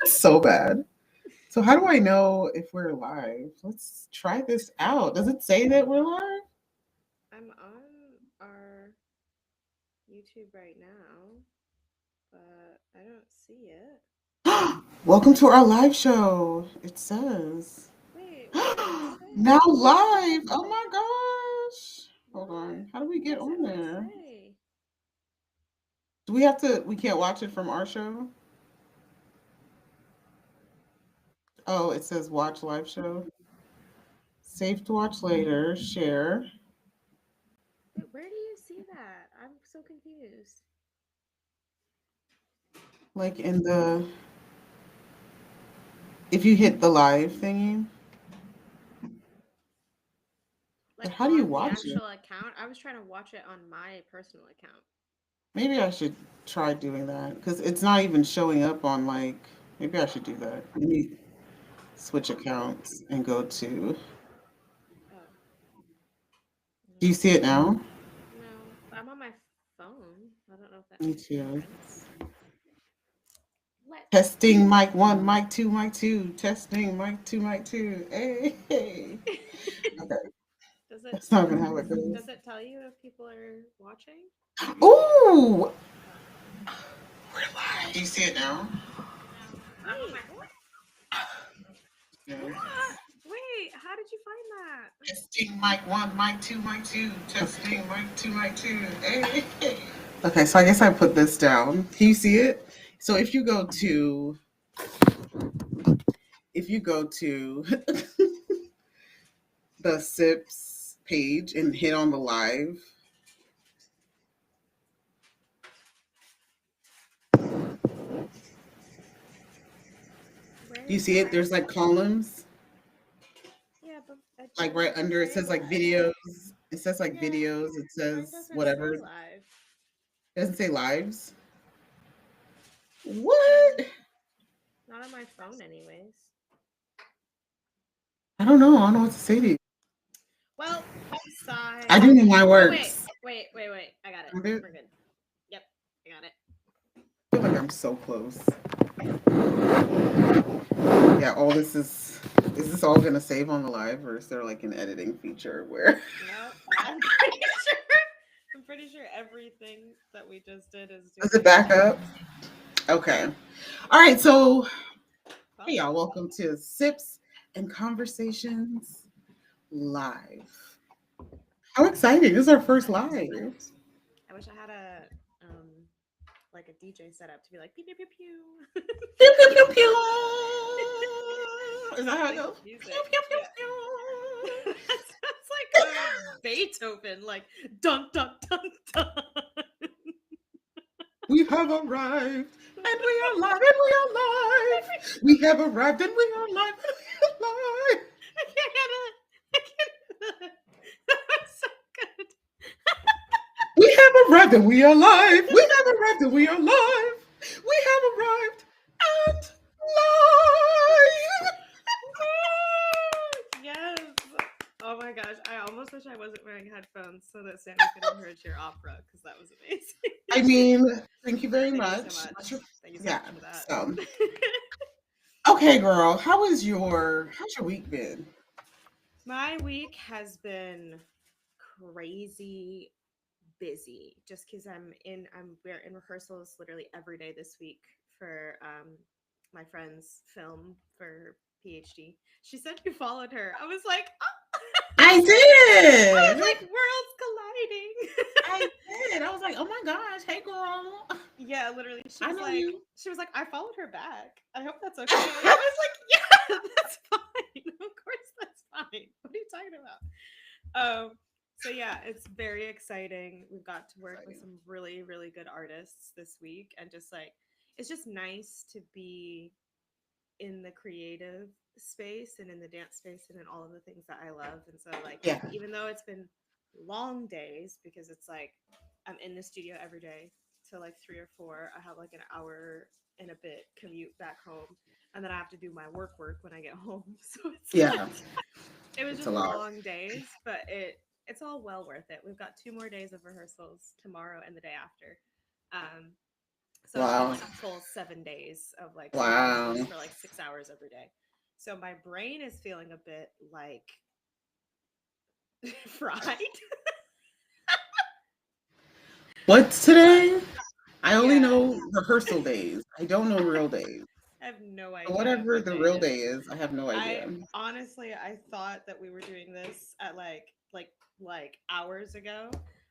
So bad. So how do I know if we're live? Let's try this out. Does it say that we're live? I'm on our YouTube right now, but I don't see it. Welcome to our live show. It says Wait, what does it now say? live. Oh my gosh. Hold What? on. How do we What get does it on not there? say? Do we have to? We can't watch it from our show? Oh, it says watch live show. Save to watch later. Share. Wait, where do you see that? I'm so confused. Like in the, if you hit the live thingy. But Like how do you on the watch it? actual account? I was trying to watch it on my personal account. Maybe I should try doing that because it's not even showing up on like. Maybe I should do that. Let me switch accounts and go to. Oh, Do you no. see it now? No, but I'm on my phone. I don't know if that Me makes a too. difference. Let's Testing mic one, mic two, mic two. Testing mic two, mic two. Hey, hey. see. Okay, Does it that's not even how it goes. does it tell you if people are watching? Ooh, we're live. Do you see it now? Wait, Yeah. what? Wait, how did you find that? Testing mic one, mic two, mic two. Testing mic two, mic two. Hey, hey. Okay, so I guess I put this down. Can you see it? So if you go to the SIPS page and hit on the live, Where do you is see it? that? There's like columns, Yeah, but it like right doesn't under it say says like live. videos. It says like Yeah, videos. It mine says doesn't whatever. say It live. doesn't say lives. What? Not on my phone, anyways. I don't know. I don't know what to say to you. Well, I sigh. do know my Oh wait, works. wait. I got it. I do- We're good. Yep, I got it. feel like I'm so close. Yeah, all this is this all gonna save on the live or is there like an editing feature where No, I'm pretty sure. I'm pretty sure everything that we just did is does doing it it back now. up? Okay. All right, so hey Well, y'all, welcome to Sips and Conversations Live. How exciting. This is our first live. I wish I had a like a DJ setup to be like pew pew pew pew. Pew pew pew pew. Is that how it Like goes? Pew music. pew pew Yeah. pew. That sounds like Beethoven, like dun dun dun dun. We have arrived and we are live and we are live. We have arrived and we are live and we are live. I can't handle it. I can't handle it. That was so good. We have arrived and we are live. We have arrived and we are live. We have arrived and live. Yes. Oh my gosh. I almost wish I wasn't wearing headphones so that Sammy could have heard your opera because that was I amazing. mean, thank you very Thank you so much. much. Thank you so Yeah. much for that. So, okay, girl. How's your week been? My week has been crazy busy just because we're in rehearsals literally every day this week for my friend's film for PhD. She said you followed her. I was like, oh. I I was did. like, worlds colliding. I did. I was like, oh my gosh, hey girl. Yeah, literally. She I was know like, you. I followed her back. I hope that's okay. I was like, yeah, that's fine. Of course that's fine. What are you talking about? So yeah, it's very exciting. We've got to work with Exciting. some really, really good artists this week and just like it's just nice to be in the creative space and in the dance space and in all of the things that I love. And so like Yeah. even though it's been long days because it's like I'm in the studio every day till like 3 or 4. I have like an hour and a bit commute back home and then I have to do my work when I get home. So it's Yeah. like it was It's a just lot. long days, but it's all well worth it. We've got 2 more days of rehearsals tomorrow and the day after. Um, So it's been Wow. like a full 7 days of like sleeping Wow. for like 6 hours every day. So my brain is feeling a bit like fried. What's But today? I only yeah, know rehearsal days. I don't know real days. I have no So idea whatever what the day real it is. day is, I have no I idea. honestly I thought that we were doing this at like hours ago.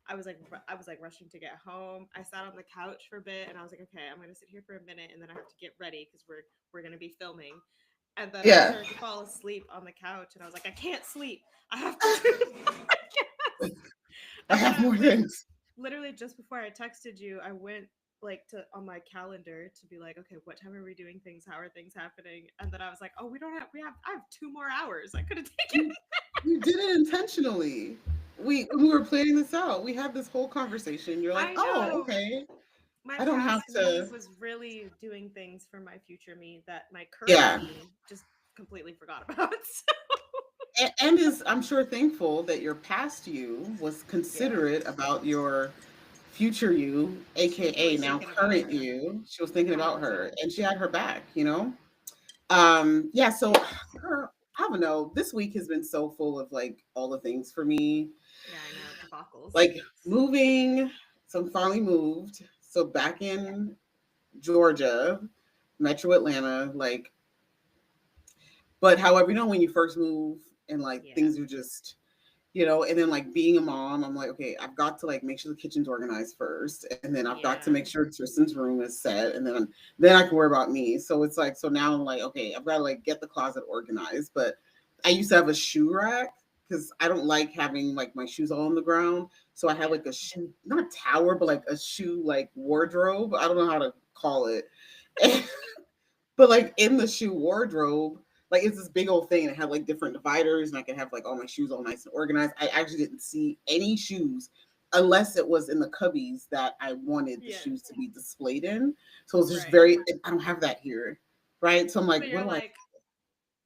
I was like rushing to get home. I sat on the couch for a bit and I was like, okay, I'm gonna sit here for a minute and then I have to get ready because we're gonna be filming. And then I Yeah, started to fall asleep on the couch and I was like, I can't sleep. I have to do I and then have more things. literally just before I texted you, I went like to on my calendar to be like, okay, what time are we doing things? How are things happening? And then I was like, oh, I have 2 more hours. I could have taken. You you did it intentionally. We were planning this out. We had this whole conversation. You're like, I oh, know okay. my I don't have past me to. was really doing things for my future me that my current Yeah, me just completely forgot about. So, and is I'm sure thankful that your past you was yeah, considerate about your future you, she was aka really now thinking about current her. you. She was thinking about her, 100%. and she had her back. Yeah. So, girl, I don't know. This week has been so full of like all the things for me, Yeah, I know debacles. like moving. So I'm finally moved. So back Yeah, in Georgia, Metro Atlanta, like, but however, when you first move and like yeah, things are just, and then like being a mom, I'm like, okay, I've got to like make sure the kitchen's organized first, and then I've got to yeah, make sure Tristan's room is set, and then I can worry about me. So it's like, so now I'm like, okay, I've got to like get the closet organized. But I used to have a shoe rack because I don't like having like my shoes all on the ground. So I have yeah, like a shoe, not tower, but like a shoe like wardrobe. I don't know how to call it. But like in the shoe wardrobe, like it's this big old thing and it had like different dividers and I could have like all my shoes all nice and organized. I actually didn't see any shoes unless it was in the cubbies that I wanted the yeah. shoes to be displayed in. So it's just Right. very I don't have that here. Right. So I'm So like, you're like,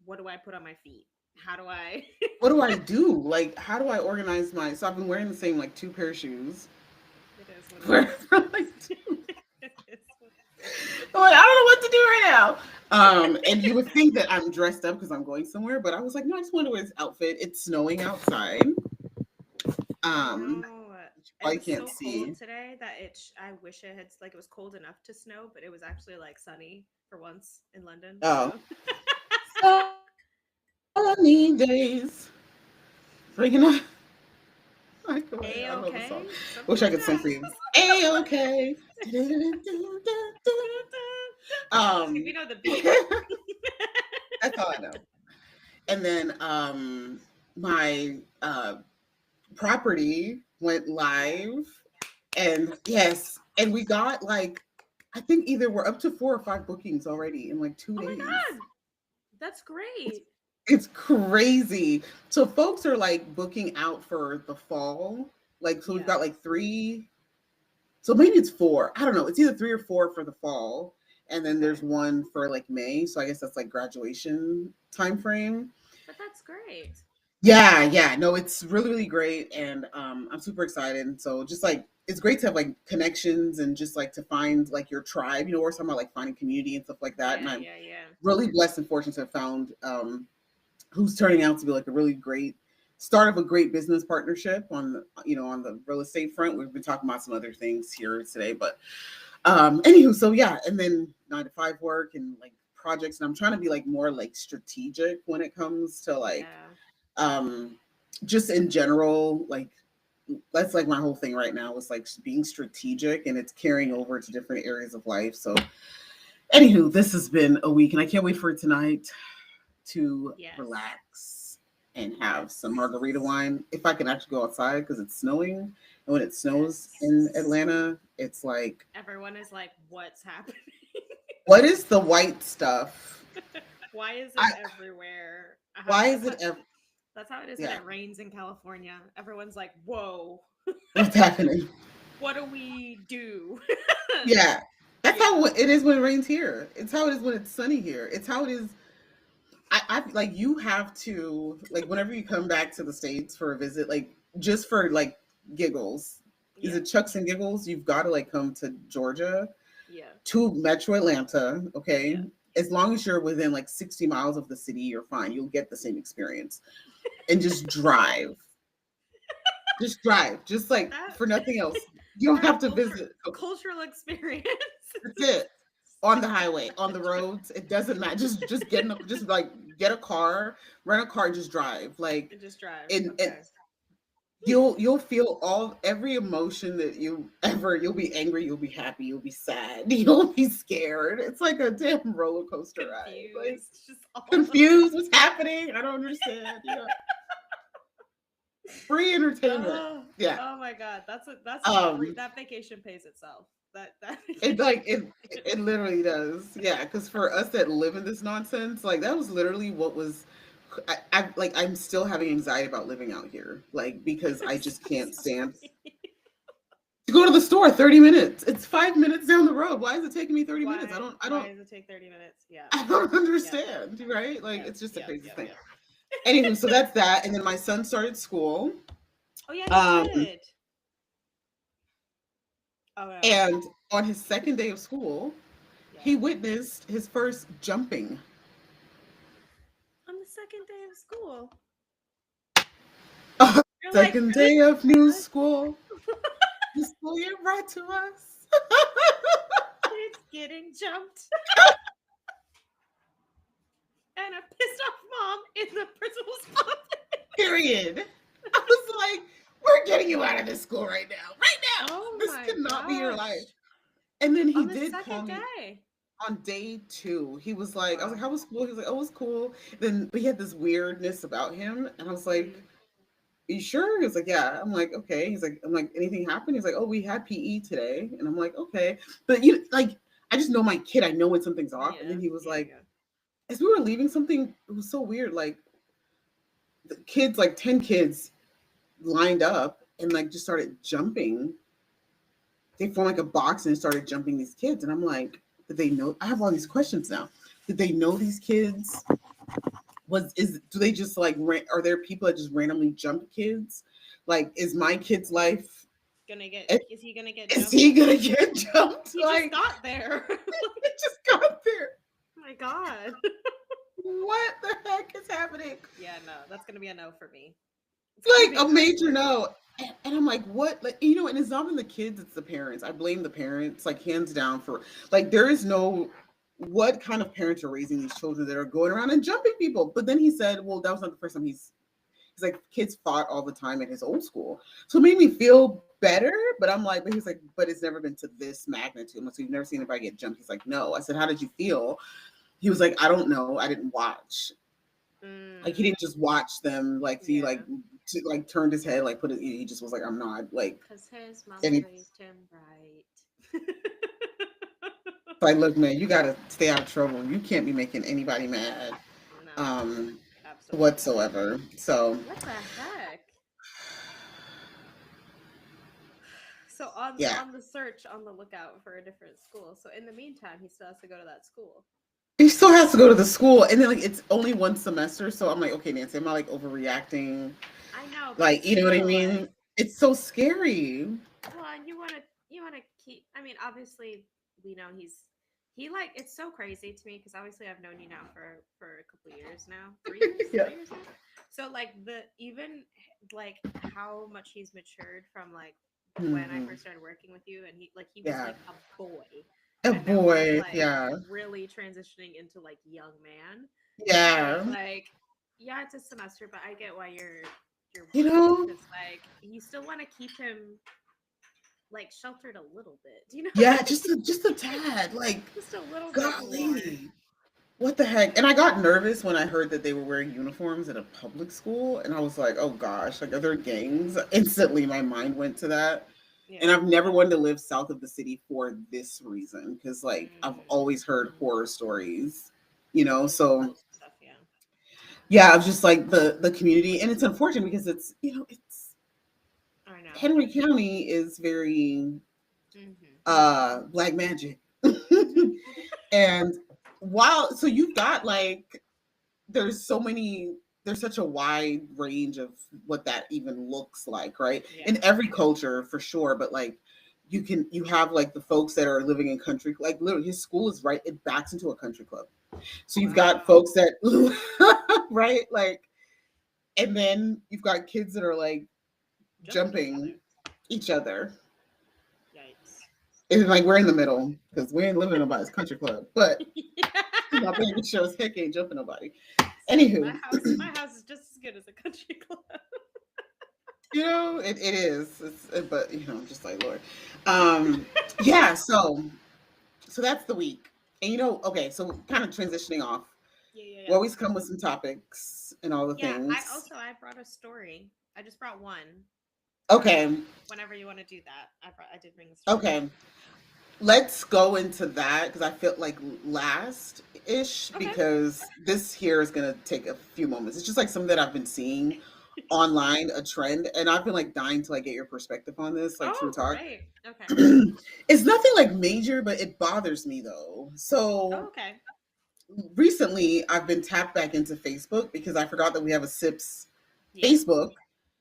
what do I put on my feet? How do I? what do I do? Like, how do I organize my so I've been wearing the same like two pair of shoes It is what it for, is. for like It is what it is. I'm like, I don't know what to do right now. And you would think that I'm dressed up because I'm going somewhere, but I was like, no, I just want to wear this outfit. It's snowing outside. I Um, know. which you It probably was can't so see. cold today that I wish it had like it was cold enough to snow, but it was actually like sunny for once in London. Oh, So sunny days. Freaking out. I a don't know the song. okay, something Wish I like could sing that. for you. A okay. We Um, know the beat. that's all I know. And then my property went Yeah. live. And yes, and we got like, I think either we're up to 4 or 5 bookings already in like two Oh my days. god, that's great. It's crazy. So folks are like booking out for the fall. Like, so we've got Yeah. like 3. So maybe it's 4. I don't know. It's either 3 or 4 for the fall. And then there's Okay, one for like May. So I guess that's like graduation time frame. but that's great. Yeah, yeah. No, it's really, really great. And I'm super excited. And so just like it's great to have like connections and just like to find like your tribe. We're talking about like finding community and stuff like that. And Yeah, I'm yeah, yeah. really blessed and fortunate to have found who's turning out to be like a really great start of a great business partnership on the real estate front. We've been talking about some other things here today, but anywho, so yeah, and then 9 to 5 work and like projects, and I'm trying to be like more like strategic when it comes to like Yeah. um just in general, like that's like my whole thing right now is like being strategic and it's carrying Yeah. over to different areas of life. So anywho, this has been a week and I can't wait for tonight to Yes. relax and have some Yes. margarita wine. If I can actually go outside because it's snowing. And when it snows Yes. in Atlanta, it's like, Everyone is like, what's happening? what is the white stuff? Why is it I everywhere? why is That's it ever that's how it is when yeah, it rains in California. Everyone's like, whoa, what's happening? what do we do? Yeah. That's Yeah. how it is when it rains here. It's how it is when it's sunny here. It's how it is. I like you have to like whenever you come back to the States for a visit, like just for like giggles. Is Yeah. it Chucks and Giggles? You've got to like come to Georgia. Yeah. to Metro Atlanta. Okay. Yeah. As long as you're within like 60 miles of the city, you're fine. You'll get the same experience. And just drive. Just drive. Just like That for nothing else. You don't for a have to visit. cultural experience. That's it. On the highway, on the roads, it doesn't matter. Just get in a, just like get a car, rent a car, and just drive. Like And just drive. and Okay. you'll feel every emotion that you'll be angry, you'll be happy, you'll be sad, you'll be scared. It's like a damn roller coaster ride. Like Confused. Just all confused, what's happening? I don't understand. Free entertainment. Oh, Yeah. oh my god, that's that vacation pays itself. That It like it literally does. Yeah, because for us that live in this nonsense, like that was literally what was. I'm still having anxiety about living out here, like because I just can't stand to go to the store 30 minutes. It's 5 minutes down the road. Why is it taking me 30 minutes? Why does it take 30 minutes? Yeah. I don't understand, right? Like Yep, it's just a yep, crazy yep, thing. yep. Anywho, so that's that. And then my son started school. Oh yeah, Um, he did. Oh no. and on his second day of school, Yeah. he witnessed his first jumping. On the second day of school. You're Second like, day of new what? school. The school year brought to us. Kids getting jumped. And a pissed off mom in the principal's office. Period. I was like, we're getting you out of this school right now. Right now. Oh This my cannot be your gosh. life. And then he On the did call second me day. on day 2. He was like, I was like, Wow. how was school? He was like, oh, it was cool. Then he had this weirdness about him. And I was like, Mhm. you sure? He was like, yeah. I'm like, okay. I'm like, anything happened? He's like, oh, we had PE today. And I'm like, okay. But I just know my kid. I know when something's off. And then he was like, Yeah. as we were leaving, something, it was so weird. Like the kids, like 10 kids lined up and like just started jumping. They formed like a box and started jumping these kids. And I'm like, did they know? I have all these questions now. Did they know these kids? Do they just like, are there people that just randomly jump kids? Like, is my kid's life, Is he gonna get is jumped? he gonna get jumped? He Like, just got there. he just got there. Oh my god. What the heck is happening? Yeah, no, that's gonna be a no for me. Like a major no. And I'm like, what? Like, and it's not even the kids, it's the parents. I blame the parents, like hands down for like there is no what kind of parents are raising these children that are going around and jumping people. But then he said, well, that was not the first time he's like kids fought all the time at his old school. So it made me feel better. But I'm like, but he's like, but it's never been to this magnitude. I'm like, so you've never seen anybody get jumped? He's like, no. I said, how did you feel? He was like, I don't know. I didn't watch. Like he didn't just watch them. Like he like turned his head, like he just was like, I'm not like. Because his mom And raised him right. like, look, man, you gotta stay out of trouble. You can't be making anybody mad, No, absolutely. whatsoever. So What the heck? So on the search, on the lookout for a different school. So in the meantime, he still has to go to that school. he still has to go to the school, and then like it's only one semester. So I'm like, okay, Nancy, am I like overreacting? I know, but Like, you know what I still, mean? like, It's so scary. well, and you wanna keep. I mean, obviously, we know he like it's so crazy to me because obviously I've known you now for a couple of years now, 3 years, Yeah. 3 years now. So like even like how much he's matured from like when I Mhm. first started working with you, and he was Yeah. like a boy. A And now boy, he's like yeah. really transitioning into like young man. Yeah. And, like, yeah, it's a semester, but I get why you're You know? because like you still want to keep him like sheltered a little bit. Do you know? Yeah, just a tad. Like, Just a little bit more. golly. What the heck? And I got nervous when I heard that they were wearing uniforms at a public school. And I was like, oh gosh, like, are there gangs? Instantly, my mind went to that. And Yeah. I've never wanted to live south of the city for this reason. Because, like, I've always heard horror stories, So, Stuff, yeah. yeah, I was just like the community. And it's unfortunate because it's, it's I know. Henry County is very black magic. And so you've got like there's such a wide range of what that even looks like, right? Yeah. In every culture for sure, but like you have like the folks that are living in country, like literally his school is right, it backs into a country club. So you've got Wow. folks that right, like, and then you've got kids that are like Jumping each jumping other. each other. Yikes. And like we're in the middle because we ain't living in nobody's country club. But my baby sure as heck ain't jumping nobody. Same. Anywho, My house is just as good as a country club. it is. But just like Lord. Um, yeah, so that's the week. And okay, so kind of transitioning off. Yeah, yeah, We yeah. always come with some topics and all the Yeah, things. I brought a story. I just brought one, but Okay, whenever you want to do that, I did bring a story. okay. Let's go into that because I feel like last ish Okay. because this here is gonna take a few moments. It's just like something that I've been seeing online, a trend, and I've been like dying to like get your perspective on this, like true Oh, talk. great. Okay. It's nothing like major, but it bothers me though. Oh, So okay. recently I've been tapped back into Facebook because I forgot that we have a SIPS Yep. Facebook.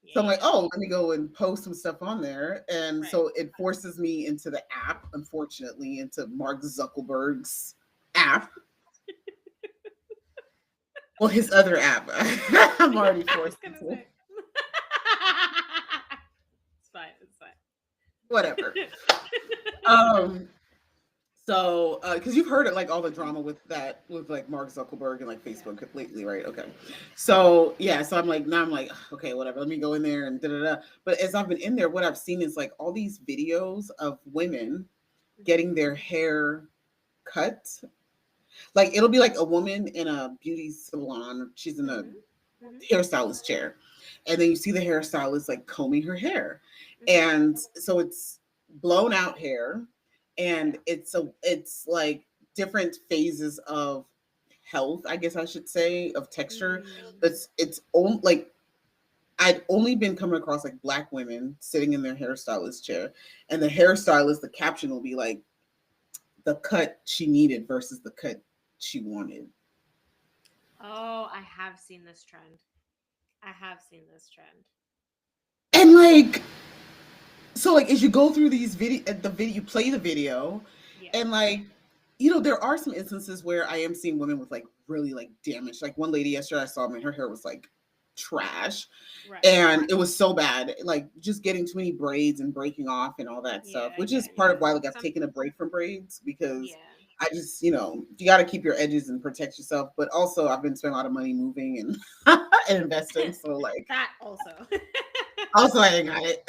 Yeah, So I'm you like, do. oh, let me go and post some stuff on there. And Right. so it forces me into the app, unfortunately, into Mark Zuckerberg's app. Well, his other app. I'm already I was forced gonna into say. It's fine. It's fine. whatever. Um, so because you've heard it like all the drama with that with like Mark Zuckerberg and like Yeah. Facebook lately, right? Okay. Yeah. So yeah, so I'm like, now I'm like, okay, whatever. Let me go in there and da da da. But as I've been in there, what I've seen is like all these videos of women getting their hair cut. Like it'll be like a woman in a beauty salon. She's in a Mhm. Mhm. hairstylist chair, and then you see the hairstylist like combing her hair, Mhm. and so it's blown out hair, and Yeah. it's like different phases of health, I guess I should say, of texture. Mm. But it's only like I'd only been coming across like black women sitting in their hairstylist chair, and the hairstylist, the caption will be like the cut she needed versus the cut she wanted. Oh, I have seen this trend. I have seen this trend. And like, so like as you go through these you play the video, Yeah. and like, there are some instances where I am seeing women with like really like damage. Like one lady yesterday I saw, man, her hair was like trash, Right. and it was so bad, like just getting too many braids and breaking off and all that stuff, Yeah. which Yeah. is part Yeah. of why like I've Some. taken a break from braids because Yeah. I just, you got to keep your edges and protect yourself. But also, I've been spending a lot of money moving and and investing, so like That also. also I ain't got it.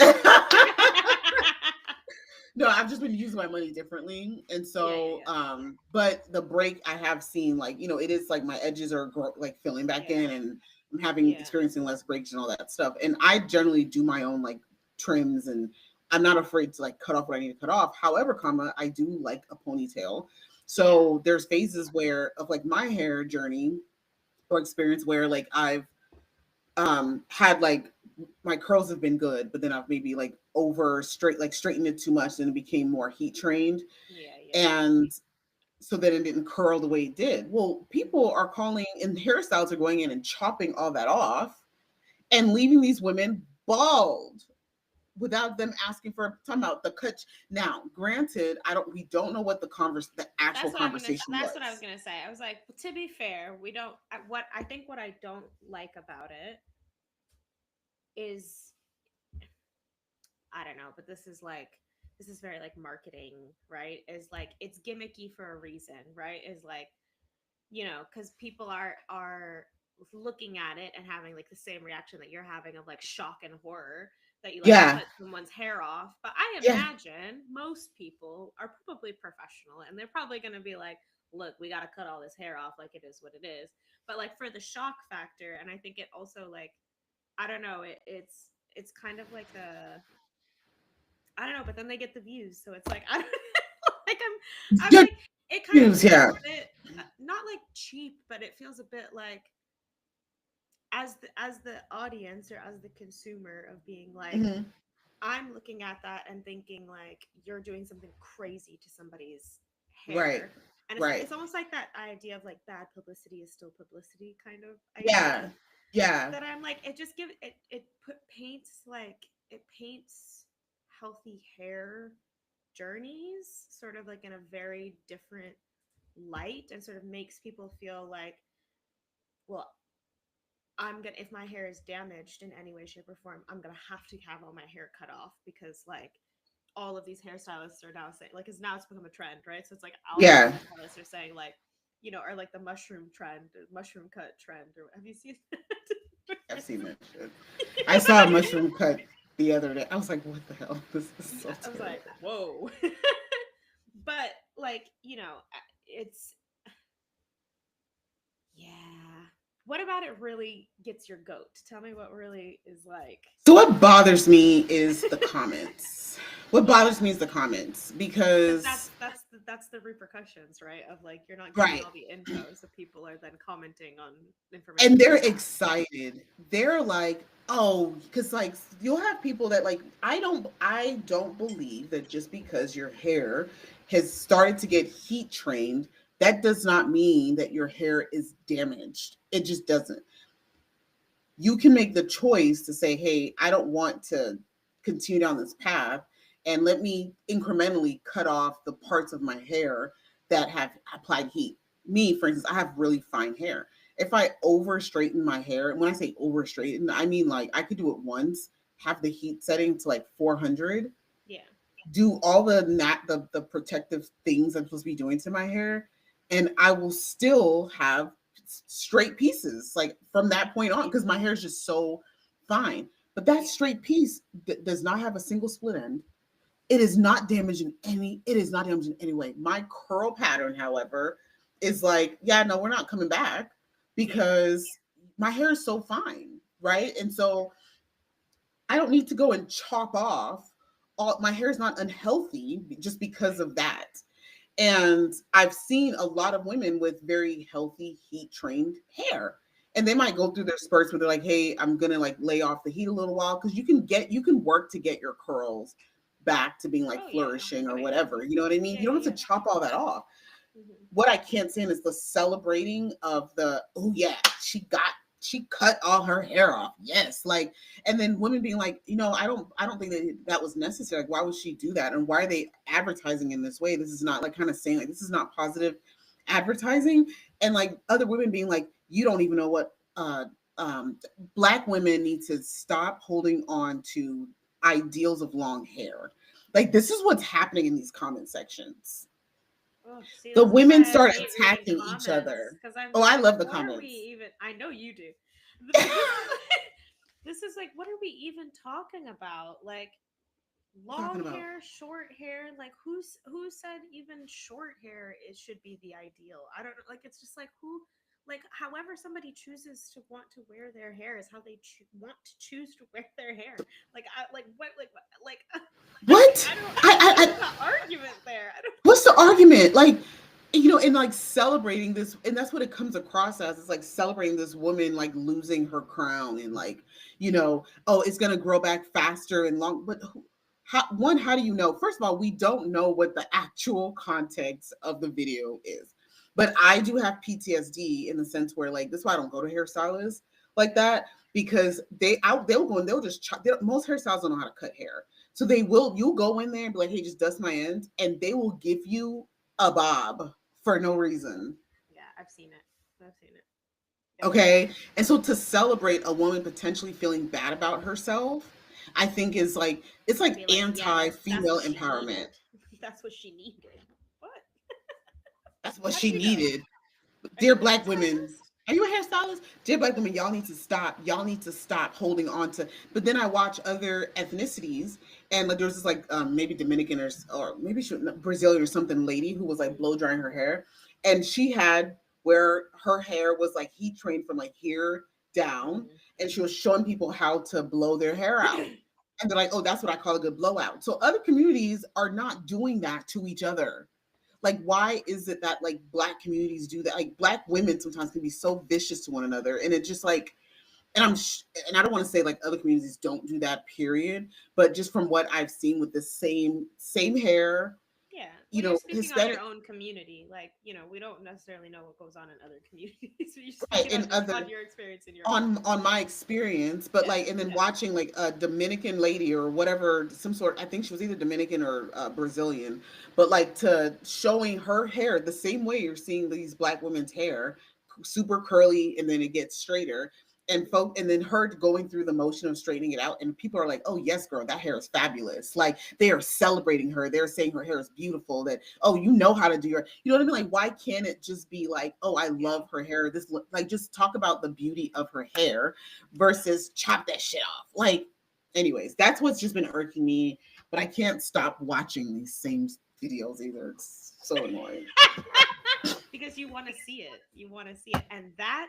No, I've just been using my money differently. And Yeah. so, Yeah. but the break I have seen, like, it is like my edges are like filling back Yeah. in, and I'm having Yeah. experiencing less breaks and all that stuff. And I generally do my own like trims, and I'm not afraid to like cut off what I need to cut off. However, I do like a ponytail. Yeah. So there's phases where of like my hair journey or experience where like I've had like my curls have been good, but then I've maybe like straightened it too much, and it became more heat trained, Yeah. Yeah. and so then it didn't curl the way it did. Well, people Mhm. are calling and hairstyles are going in and chopping all that off and leaving these women bald without them asking for time out the cut. Now, granted, we don't know what the actual conversation That's what I was was. gonna say. I was like, to be fair, we don't. What I think what I don't like about it is, I don't know, but this is very like marketing, right? Is like it's gimmicky for a reason, right? Is like, because people are looking at it and having like the same reaction that you're having of like shock and horror that you like Yeah, cut someone's hair off. But I yeah, imagine most people are probably professional and they're probably going to be like, look, we got to cut all this hair off, like it is what it is. But like for the shock factor, and I think it also like, I don't know, it's kind of like a, I don't know, but then they get the views, so it's like I don't know, like I'm good like, it kind of news. feels Yeah. a bit not like cheap, but it feels a bit like as the audience or as the consumer of being like, Hmm. I'm looking at that and thinking like you're doing something crazy to somebody's Right. hair. And Right. it's almost like that idea of like bad publicity is still publicity kind of idea Yeah. Yeah. that I'm like, it just paints like it paints healthy hair journeys sort of like in a very different light, and sort of makes people feel like, well, I'm gonna, if my hair is damaged in any way, shape, or form, I'm gonna have to have all my hair cut off, because like all of these hairstylists are now saying, like, because now it's become a trend, right? So it's like all these Yeah, hairstylists are saying, like, or like the mushroom trend, mushroom cut trend, or have you seen I've that? seen that shit. I saw a mushroom cut the other day. I was like, what the hell? This is so Yeah, I was terrible. like, whoa. But like, it's, yeah. What about it really gets your goat? Tell me what really is like. So what bothers me is the comments. What bothers Yeah. me is the comments Because because that's the repercussions, right? Of like, you're not giving right. all the info, so people are then commenting on And information you they're don't have. excited. They're like, oh, because like you'll have people that like I don't believe that just because your hair has started to get heat trained, that does not mean that your hair is damaged. It just doesn't. You can make the choice to say, hey, I don't want to continue down this path, and let me incrementally cut off the parts of my hair that have applied heat. Me, for instance, I have really fine hair. If I over straighten my hair, and when I say over straighten, I mean like I could do it once, have the heat setting to like 400, Yeah. do all the protective things I'm supposed to be doing to my hair, and I will still have straight pieces like from that point on because my hair is just so fine. But that Yeah. straight piece does not have a single split end. It is not damaging any. It is not damaging in any way. My curl pattern, however, is like, yeah, no, we're not coming back Yeah. because my hair is so fine, right? And so I don't need to go and chop off all my hair is not unhealthy just because Right. of that. And I've seen a lot of women with very healthy heat trained hair. And they might go through their spurts where they're like, hey, I'm gonna like lay off the heat a little while because you can work to get your curls back to being like Oh yeah. flourishing Oh or yeah. whatever. You know what I mean? Yeah. You don't Yeah. have Yeah. to chop all that off. Hmm. What I can't stand is the celebrating of the, oh yeah, she cut all her hair off. Yes, like, and then women being like, I don't think that was necessary. Like, why would she do that? And why are they advertising in this way? This is not like kind of saying like this is not positive advertising. And like other women being like, you don't even know what um black women need to stop holding on to ideals of long hair. Like this is what's happening in these comment sections. Oh, see, The this is women why I start hate reading attacking each comments, other. because I'm Oh, just I like, love the what are we comments. even? I know you do, but this is this is like, what are we even talking about? Like Talking long about hair, short hair. Like who said even short hair it should be the ideal? I don't know. Like it's just like who. Like, however somebody chooses to want to wear their hair is how they want to choose to wear their hair. Like, I like what like what? I don't know I the argument there. I don't. what's the argument? Like, and like celebrating this, and that's what it comes across as. It's like celebrating this woman like losing her crown and like, oh, it's gonna grow back faster and long. But how do you know? First of all, we don't know what the actual context of the video is. But I do have PTSD in the sense where like this is why I don't go to hairstylists like that because they'll go and they'll just most hairstylists don't know how to cut hair. So you'll go in there and be like, hey, just dust my ends, and they will give you a bob for no reason. Yeah, I've seen it. I've seen it. Yep. Okay. And so to celebrate a woman potentially feeling bad about herself, I think is like, it's And like be like, yeah, that's anti-female what she empowerment. needed. That's what she needed. What? That's what How do she you know? needed. Are you Dear a black women, hairstylist? are you a hairstylist? Dear black women, y'all need to stop. Y'all need to stop holding on to. But then I watch other ethnicities, and like there was this like maybe Dominican or maybe Brazilian or something lady who was like blow drying her hair, and she had where her hair was like heat trained from like here down, Mm-hmm. and she was showing people how to blow their hair out. And they're like, oh, that's what I call a good blowout. So other communities are not doing that to each other. Like why is it that like black communities do that? Like black women sometimes can be so vicious to one another, and it just like, and I don't want to say like other communities don't do that period, but just from what I've seen with the same hair, Yeah. you Well, you're know, speaking on your Hispanic, own community. Like, we don't necessarily know what goes on in other communities. You're right, speaking in on other your experience in your own on community. my experience, but Yeah, like, and then yeah, watching like a Dominican lady or whatever, some sort, I think she was either Dominican or Brazilian, but like to showing her hair the same way you're seeing these black women's hair, super curly, and then it gets straighter. And folk, and then her going through the motion of straightening it out, and people are like, "Oh yes, girl, that hair is fabulous!" Like they are celebrating her. They're saying her hair is beautiful. That, oh, you know how to do your, you know what I mean? Like, why can't it just be like, "Oh, I yeah. love her hair." Like, just talk about the beauty of her hair versus chop that shit off. Like, anyways, that's what's just been irking me. But I can't stop watching these same videos either. It's so annoying. Because you want to see it. You want to see it. And that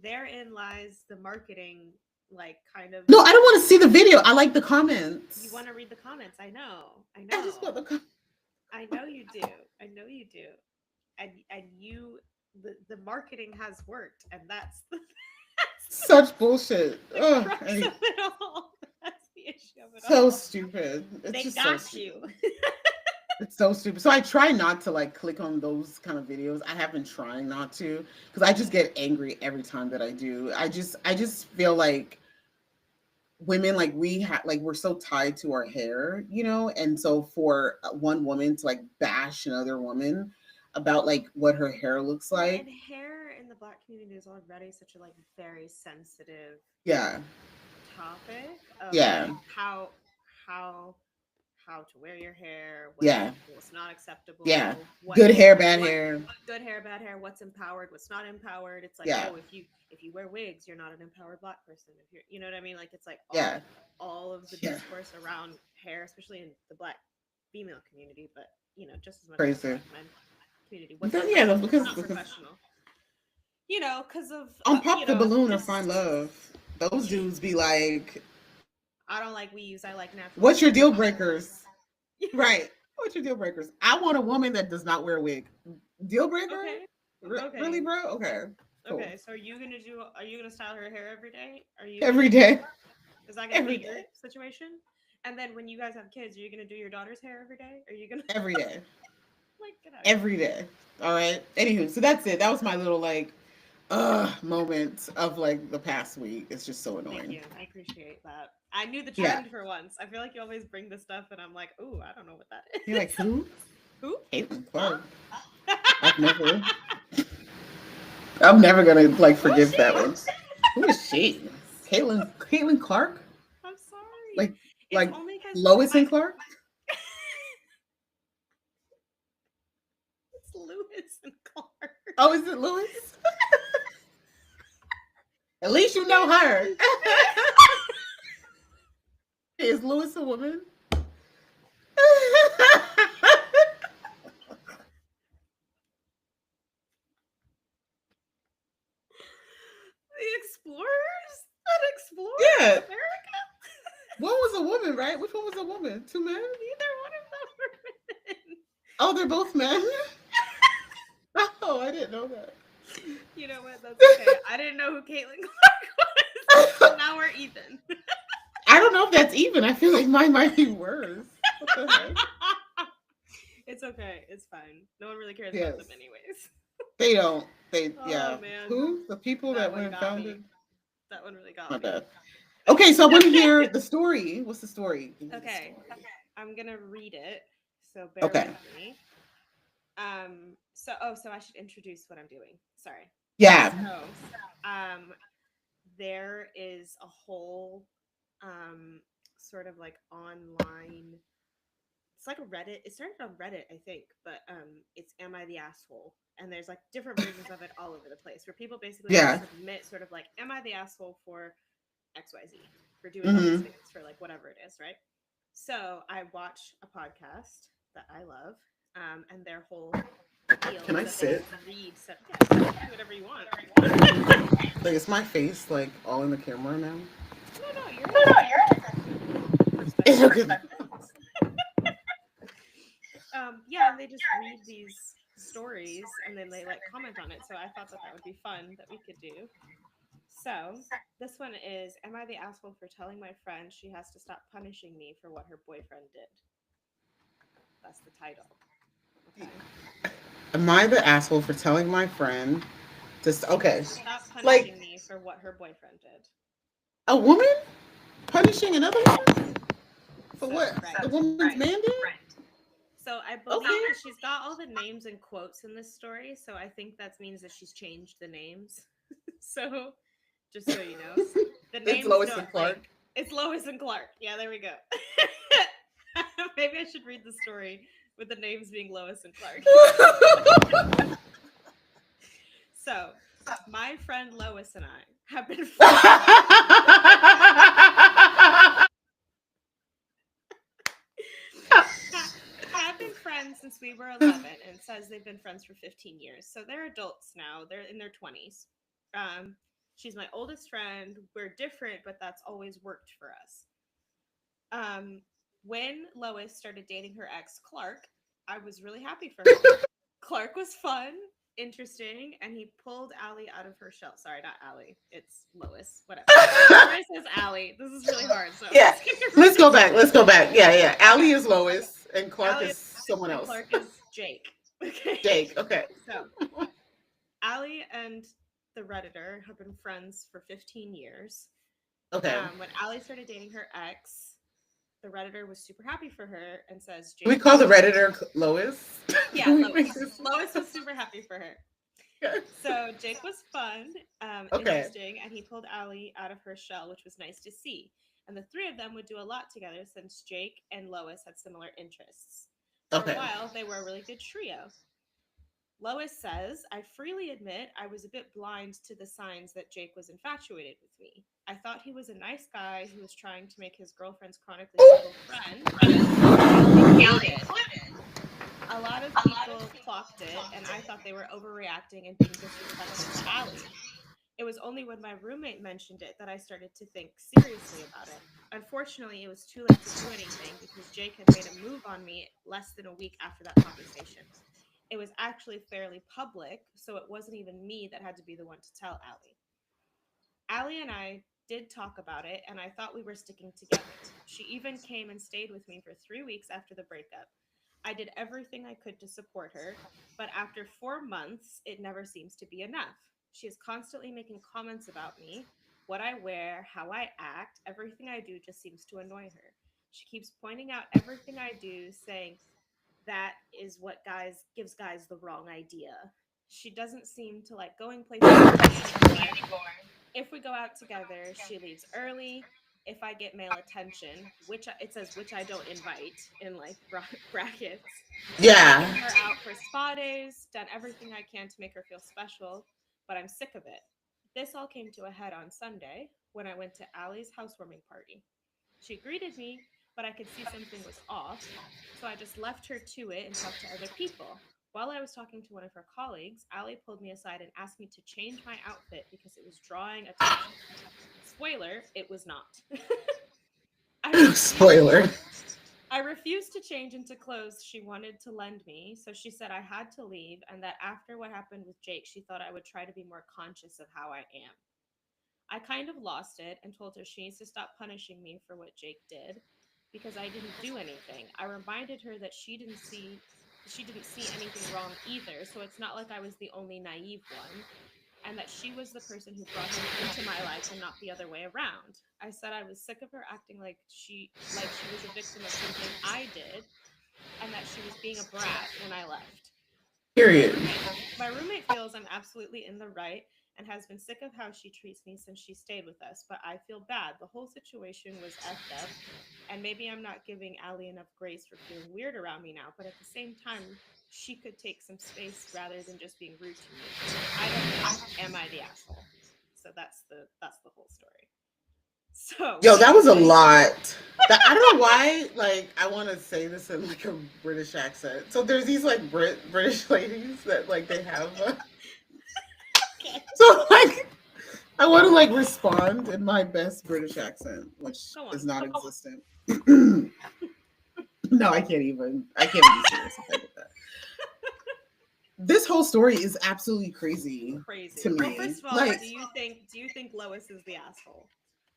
therein lies the marketing, like, kind of. No, I don't want to see the video. I like the You comments. want to read the comments. I know. I I just want know. the com- I know you do. I know you do. And you, the marketing has worked, and that's the such bullshit. the Oh, crux of it all. That's the issue of it so all. stupid. It's They just so got stupid. you. It's so stupid. So I try not to like click on those kind of videos. I have been trying not to because I just get angry every time that I do. I just feel like women, like we're so tied to our hair, you know, and so for one woman to like bash another woman about like what her hair looks Well, and like. hair in the black community is already such a, like, very sensitive Yeah. topic of, Yeah. like, how how to wear your hair, what's Yeah. acceptable, what's not Yeah. acceptable, Good hair, bad what hair. good hair, bad hair, what's empowered, what's not empowered. It's like, Yeah. oh, if you wear wigs, you're not an empowered black person. If you're, you know what I mean? Like, it's like Yeah. all of the Yeah. discourse around hair, especially in the black female community, but just as much as the Crazy. black men community. What's Because, yeah, professional? What's because, not because professional? Because of on Pop the Balloon or just Find Love, those dudes be like, I don't like weaves. I like natural what's your hair. deal breakers? Right. What's your deal breakers? I want a woman that does not wear a wig. Deal breaker? Okay. Really, Okay. bro? Okay. Cool. Okay. So are you gonna style her hair every day? Are you Every gonna day. is that gonna be Every your day. situation? And then when you guys have kids, are you gonna do your daughter's hair every day? Are you gonna Every day. like get out of here? Every day. All right. Anywho, so that's it. That was my little like moment of like the past week. It's just so Thank annoying. you. I appreciate that. I knew the Yeah. trend for once. I feel like you always bring this stuff, and I'm like, ooh, I don't know what that You're like, is. who? Who? Caitlin Huh? Clark. I've never I'm never gonna like Who's forgive that she? one. Who is she? Caitlin Clark? I'm sorry. Like It's like only because Lois my and Clark? it's Lewis and Clark. Oh, is it Lois? At least you know her. Is Lois a woman? The explorers that explored Yeah. America. One was a woman, right? Which one was a woman? Two men? Neither one of them were men. Oh, they're both men. Oh, I didn't know that. You know what? That's okay. I didn't know who Caitlin Clark was. So now we're even. I don't know if that's even. I feel like mine might be worse. What the heck? It's okay. It's fine. No one really cares Yes. about them anyways. They don't. They Oh yeah. man, Who? The people that that one went and got me. founded. That one really got My me. bad. Okay, so I want to hear the story. What's the story? Give me the Okay, story. I'm gonna read it. So bear Okay. with me. So I should introduce what I'm doing. Sorry. Yeah. So, there is a whole sort of like online. It's like a Reddit. It started on Reddit, I think, but it's "Am I the Asshole?" And there's like different versions of it all over the place, where people basically Yeah. submit sort of like, "Am I the asshole for XYZ, for doing all these Mm-hmm. things, for like whatever it is," right? So I watch a podcast that I love, and their whole deal Can is I that sit? they read. So yes, you can do whatever you want. Like, is my face like all in the camera now? No, you're in It's perspective. okay. Yeah, and they just read these stories and then they like comment on it. So I thought that would be fun that we could do. So this one is: Am I the asshole for telling my friend she has to stop punishing me for what her boyfriend did? That's the title. Am I the asshole for telling my friend just okay? Stop Like punishing me for what her boyfriend did. a woman punishing another woman for So, what right. the woman's man did? So I believe Okay. because she's got all the names and quotes in this story, so I think that means that she's changed the names. So just so you know, the It's names Lois don't and like Clark. it's Lois and Clark. Yeah, there we go. Maybe I should read the story with the names being Lois and Clark. So my friend Lois and I have been have been friends since we were 11 and says they've been friends for 15 years. So they're adults now. They're in their 20s. She's my oldest friend. We're different, but that's always worked for us. Um, when Lois started dating her ex, Clark, I was really happy for her. Clark was fun, interesting, and he pulled Allie out of her shell. Sorry, not Allie. It's Lois. Whatever. It says Allie. This is really hard. So Yeah. Let's go back. Let's go back. Yeah, yeah. Allie is Lois and Clark Allie is someone else. Clark is Jake. Okay. Jake. Okay. So Allie and the Redditor have been friends for 15 years. Okay. When Allie started dating her ex, the Redditor was super happy for her and says, Jake, we call the Redditor Lois? Yeah, Lois. Lois was super happy for her. Okay. So Jake was fun, interesting, and he pulled Allie out of her shell, which was nice to see. And the three of them would do a lot together since Jake and Lois had similar interests. For a while, they were a really good trio. Lois says, I freely admit I was a bit blind to the signs that Jake was infatuated with me. I thought he was a nice guy who was trying to make his girlfriend's chronically single friend included. A lot of people clocked it, and I thought they were overreacting and being disrespectful to Allie. It was only when my roommate mentioned it that I started to think seriously about it. Unfortunately, it was too late to do anything because Jake had made a move on me less than a week after that conversation. It was actually fairly public, so it wasn't even me that had to be the one to tell Allie. Allie and I did talk about it, and I thought we were sticking together. She even came and stayed with me for 3 weeks after the breakup. I did everything I could to support her, but after 4 months, it never seems to be enough. She is constantly making comments about me, what I wear, how I act, everything I do just seems to annoy her. She keeps pointing out everything I do, saying that is what guys gives guys the wrong idea. She doesn't seem to like going places with me anymore. If we go out together, she leaves early. If I get male attention, it says which I don't invite in like brackets. Yeah. Taken her out for spa days, done everything I can to make her feel special, but I'm sick of it. This all came to a head on Sunday when I went to Allie's housewarming party. She greeted me, but I could see something was off, so I just left her to it and talked to other people. While I was talking to one of her colleagues, Allie pulled me aside and asked me to change my outfit because it was drawing attention. Spoiler, it was not. Spoiler. I refused to change into clothes she wanted to lend me, so she said I had to leave and that after what happened with Jake, she thought I would try to be more conscious of how I am. I kind of lost it and told her she needs to stop punishing me for what Jake did because I didn't do anything. I reminded her that she didn't see anything wrong either, so it's not like I was the only naive one, and that she was the person who brought him into my life and not the other way around. I said I was sick of her acting like she was a victim of something I did, and that she was being a brat when I left. Period. My roommate feels I'm absolutely in the right and has been sick of how she treats me since she stayed with us, but I feel bad. The whole situation was effed up, and maybe I'm not giving Allie enough grace for feeling weird around me now, but at the same time, she could take some space rather than just being rude to me. I don't know. Am I the asshole? So that's the whole story. So yo, that was a lot. I don't know why. Like, I want to say this in like a British accent. So there's these like British ladies that like they have. Okay. So like, I want to like respond in my best British accent, which is not existent. No, I can't even. I can't be serious with that. This whole story is absolutely crazy. To me. Well, first of all, like, do you think Lois is the asshole?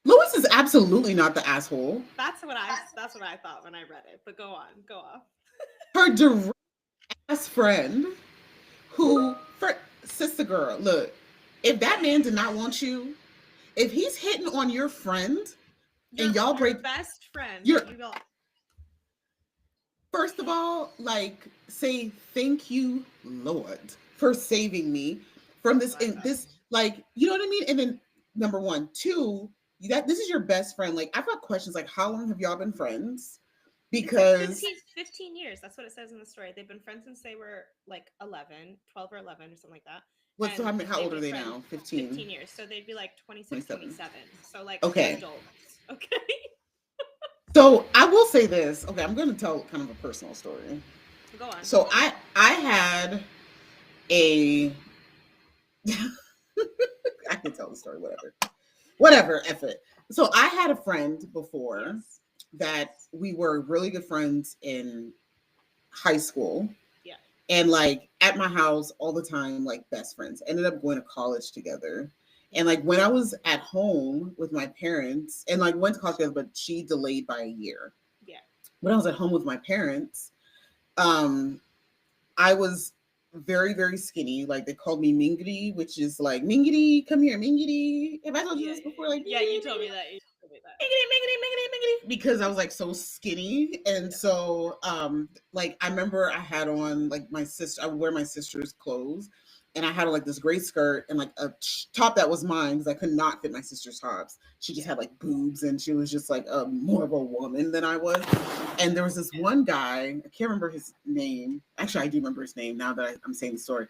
Lois is absolutely not the asshole. That's what I thought when I read it. But go on, go off. Her direct best friend who, for sister girl, look, if that man did not want you, if he's hitting on your friend and y'all Your break best friend your, that you got. first of all, like, say thank you, Lord, for saving me from this, Like in this, like, you know what I mean? And then number one, two, that this is your best friend. Like, I've got questions like, how long have y'all been friends? it's like Because 15 years. That's what it says in the story. They've been friends since they were like 11, 12 or 11 or something like that. what's so And how they've old are been they friends now? 15, 15 years. So they'd be like 26, 27. 27. So like Okay. adults. Okay. So I will say this. Okay, I'm going to tell kind of a personal story. Go on. So I had a I can tell the story, whatever, F it. So I had a friend before Yes. that Yes. we were really good friends in high school, Yeah. and like at my house all the time, like best friends. Ended up going to college together. And Mm-hmm. like when I was at home with my parents, and like went to college together, but she delayed by a year. Yeah. When I was at home with my parents, um, I was very, very skinny. Like they called me Mingity, which is like Mingity, come here, Mingity. Have I told you Yeah. this Yeah. before? Like Yeah. Mingity, You told me Mingity, that. You told me that. Mingity, Mingity, Mingity, Mingity. Because I was like so skinny. And Yeah. so like I remember I had on like my sister, I would wear my sister's clothes. And I had like this gray skirt and like a top that was mine because I could not fit my sister's tops. She just Yeah. had like boobs and she was just like more of a woman than I was. And there was this one guy, I can't remember his name. Actually, I do remember his name now that I'm saying the story.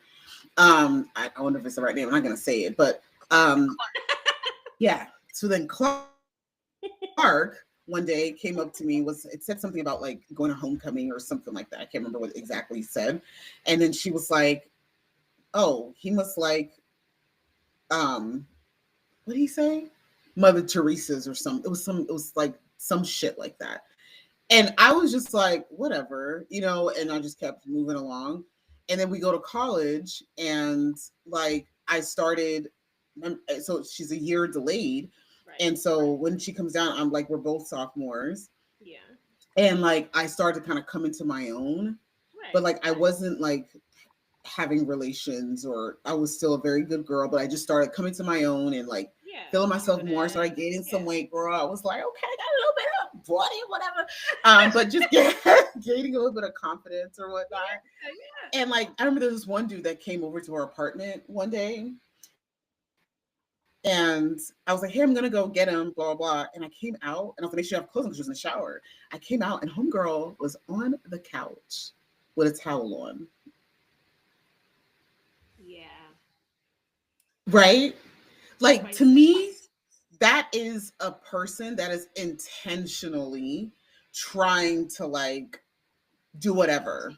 I wonder if it's the right name. I'm not gonna say it, but Clark. yeah. So then Clark one day came up to me, was it said something about like going to homecoming or something like that. I can't remember what it exactly said. And then she was like, "Oh, he must like um what did he say? Mother Teresa's or some it was like some shit like that." And I was just like, whatever, and I just kept moving along. And then we go to college and like I started so she's a year delayed. Right. And so when she comes down, I'm like, we're both sophomores. Yeah. And like I started to kind of come into my own, but Right. like I wasn't like having relations, or I was still a very good girl, but I just started coming to my own and like Yeah. feeling myself more. I started Confident. gaining some Yeah. weight, girl. I was like, okay, I got a little bit of body, whatever. But just gaining a little bit of confidence or whatnot. Yeah. Yeah. And like I remember there was one dude that came over to our apartment one day, and I was like, hey, I'm gonna go get him, blah blah blah. And I came out and I was like, make sure you have clothes on because she was in the shower. I came out and homegirl was on the couch with a towel on. Yeah. Right? Like to me, Choices. that is a person that is intentionally trying to like do whatever.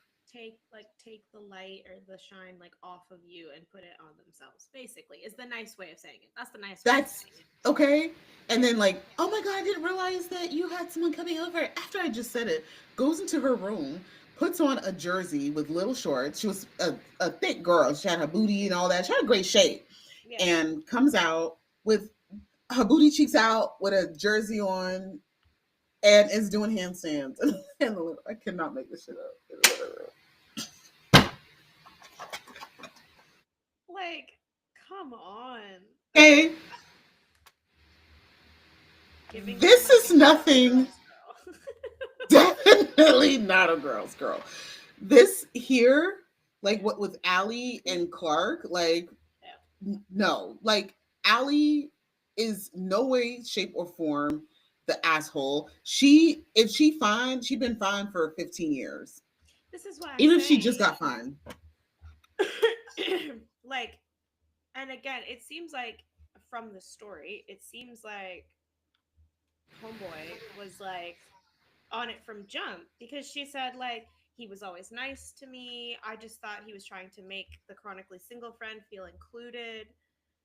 Take the light or the shine like off of you and put it on themselves. Basically, is the nice way of saying it. That's the nice way of That's saying it. okay. And Yeah. then like, oh my god, I didn't realize that you had someone coming over after I just said it. Goes into her room, puts on a jersey with little shorts. She was a thick girl. She had her booty and all that. She had a great shape. Yeah. And comes out with her booty cheeks out with a jersey on and is doing handstands. And I cannot make this shit up. Like, come on. Okay, Giving them this like is not a nothing. girl's girl. Definitely not a girl's girl. This here, like what with Allie and Clark, like Yeah. no, like Allie is no way, shape, or form the asshole. If she fine, she been fine for 15 years. This is what I'm Even if she just saying. got fined. Like, and again, it seems like from the story, it seems like Homeboy was like on it from jump because she said like he was always nice to me. I just thought he was trying to make the chronically single friend feel included.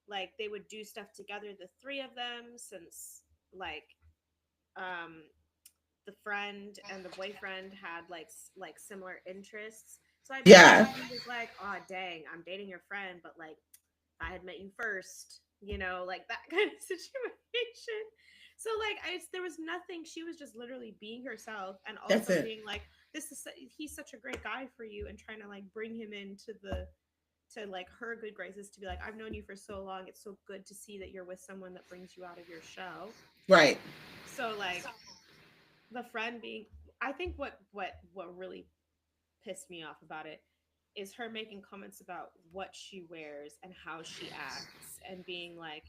Like they would do stuff together, the three of them, since like um the friend and the boyfriend had like similar interests. So I bet Yeah, he was like, "Oh dang, I'm dating your friend, but like if I had met you first, like that kind of situation." So like there was nothing. She was just literally being herself and that's also it. being like, he's such a great guy for you, and trying to like bring him into the to like her good graces, to be like, I've known you for so long, it's so good to see that you're with someone that brings you out of your shell. Right. So like the friend being, I think what really pissed me off about it is her making comments about what she wears and how she acts, and being like,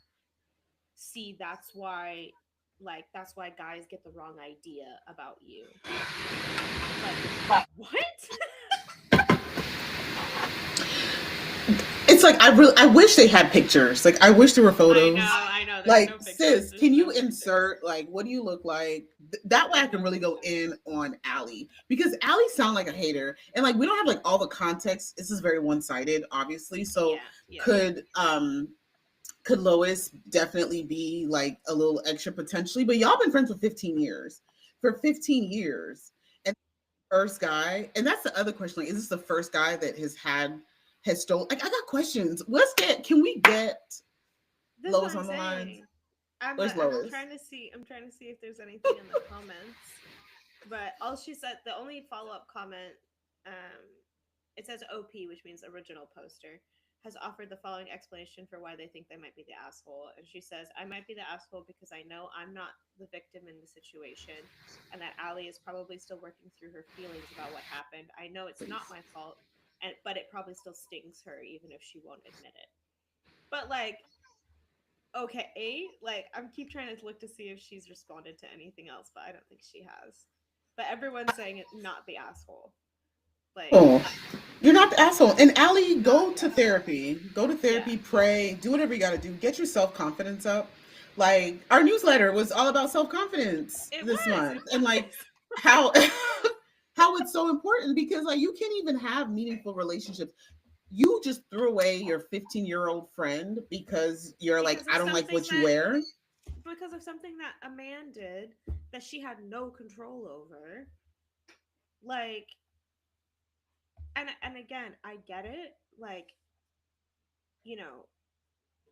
see, that's why guys get the wrong idea about you. Like, what? It's like I wish they had pictures. Like I wish there were photos. I know. There's Like, no pictures. sis, There's can no you pictures. insert like what do you look like? That way I can really go in on Allie because Allie sound like a hater, and like we don't have like all the context. This is very one sided, obviously. So Yeah, yeah. could um could Lois definitely be like a little extra potentially? But y'all been friends for 15 years. For 15 years, and first guy, and that's the other question. Like, is this the first guy that has stolen? Like, I got questions. Can we get That's what Lois I'm on the line? saying. Where's I'm Lois? trying to see. I'm trying to see if there's anything in the comments. But all she said, the only follow up comment, um, it says OP, which means original poster, has offered the following explanation for why they think they might be the asshole. And she says, I might be the asshole because I know I'm not the victim in the situation, and that Allie is probably still working through her feelings about what happened. I know it's not Please. my fault, but it probably still stings her, even if she won't admit it. But like, okay, like I'm keep trying to look to see if she's responded to anything else, but I don't think she has. But everyone's saying it, not the asshole. Like, Oh, you're not the asshole. And Allie, not go the to asshole. therapy. Go to Yeah. therapy, pray, do whatever you got to do. Get your self confidence up. Like, our newsletter was all about self confidence It this was. It month. And like, was. how. How it's so important because like you can't even have meaningful relationships. You just threw away your 15-year-old friend because you're like, because of I don't like something what you that wear. because of something that a man did that she had no control over. Like, and again, I get it. Like, you know,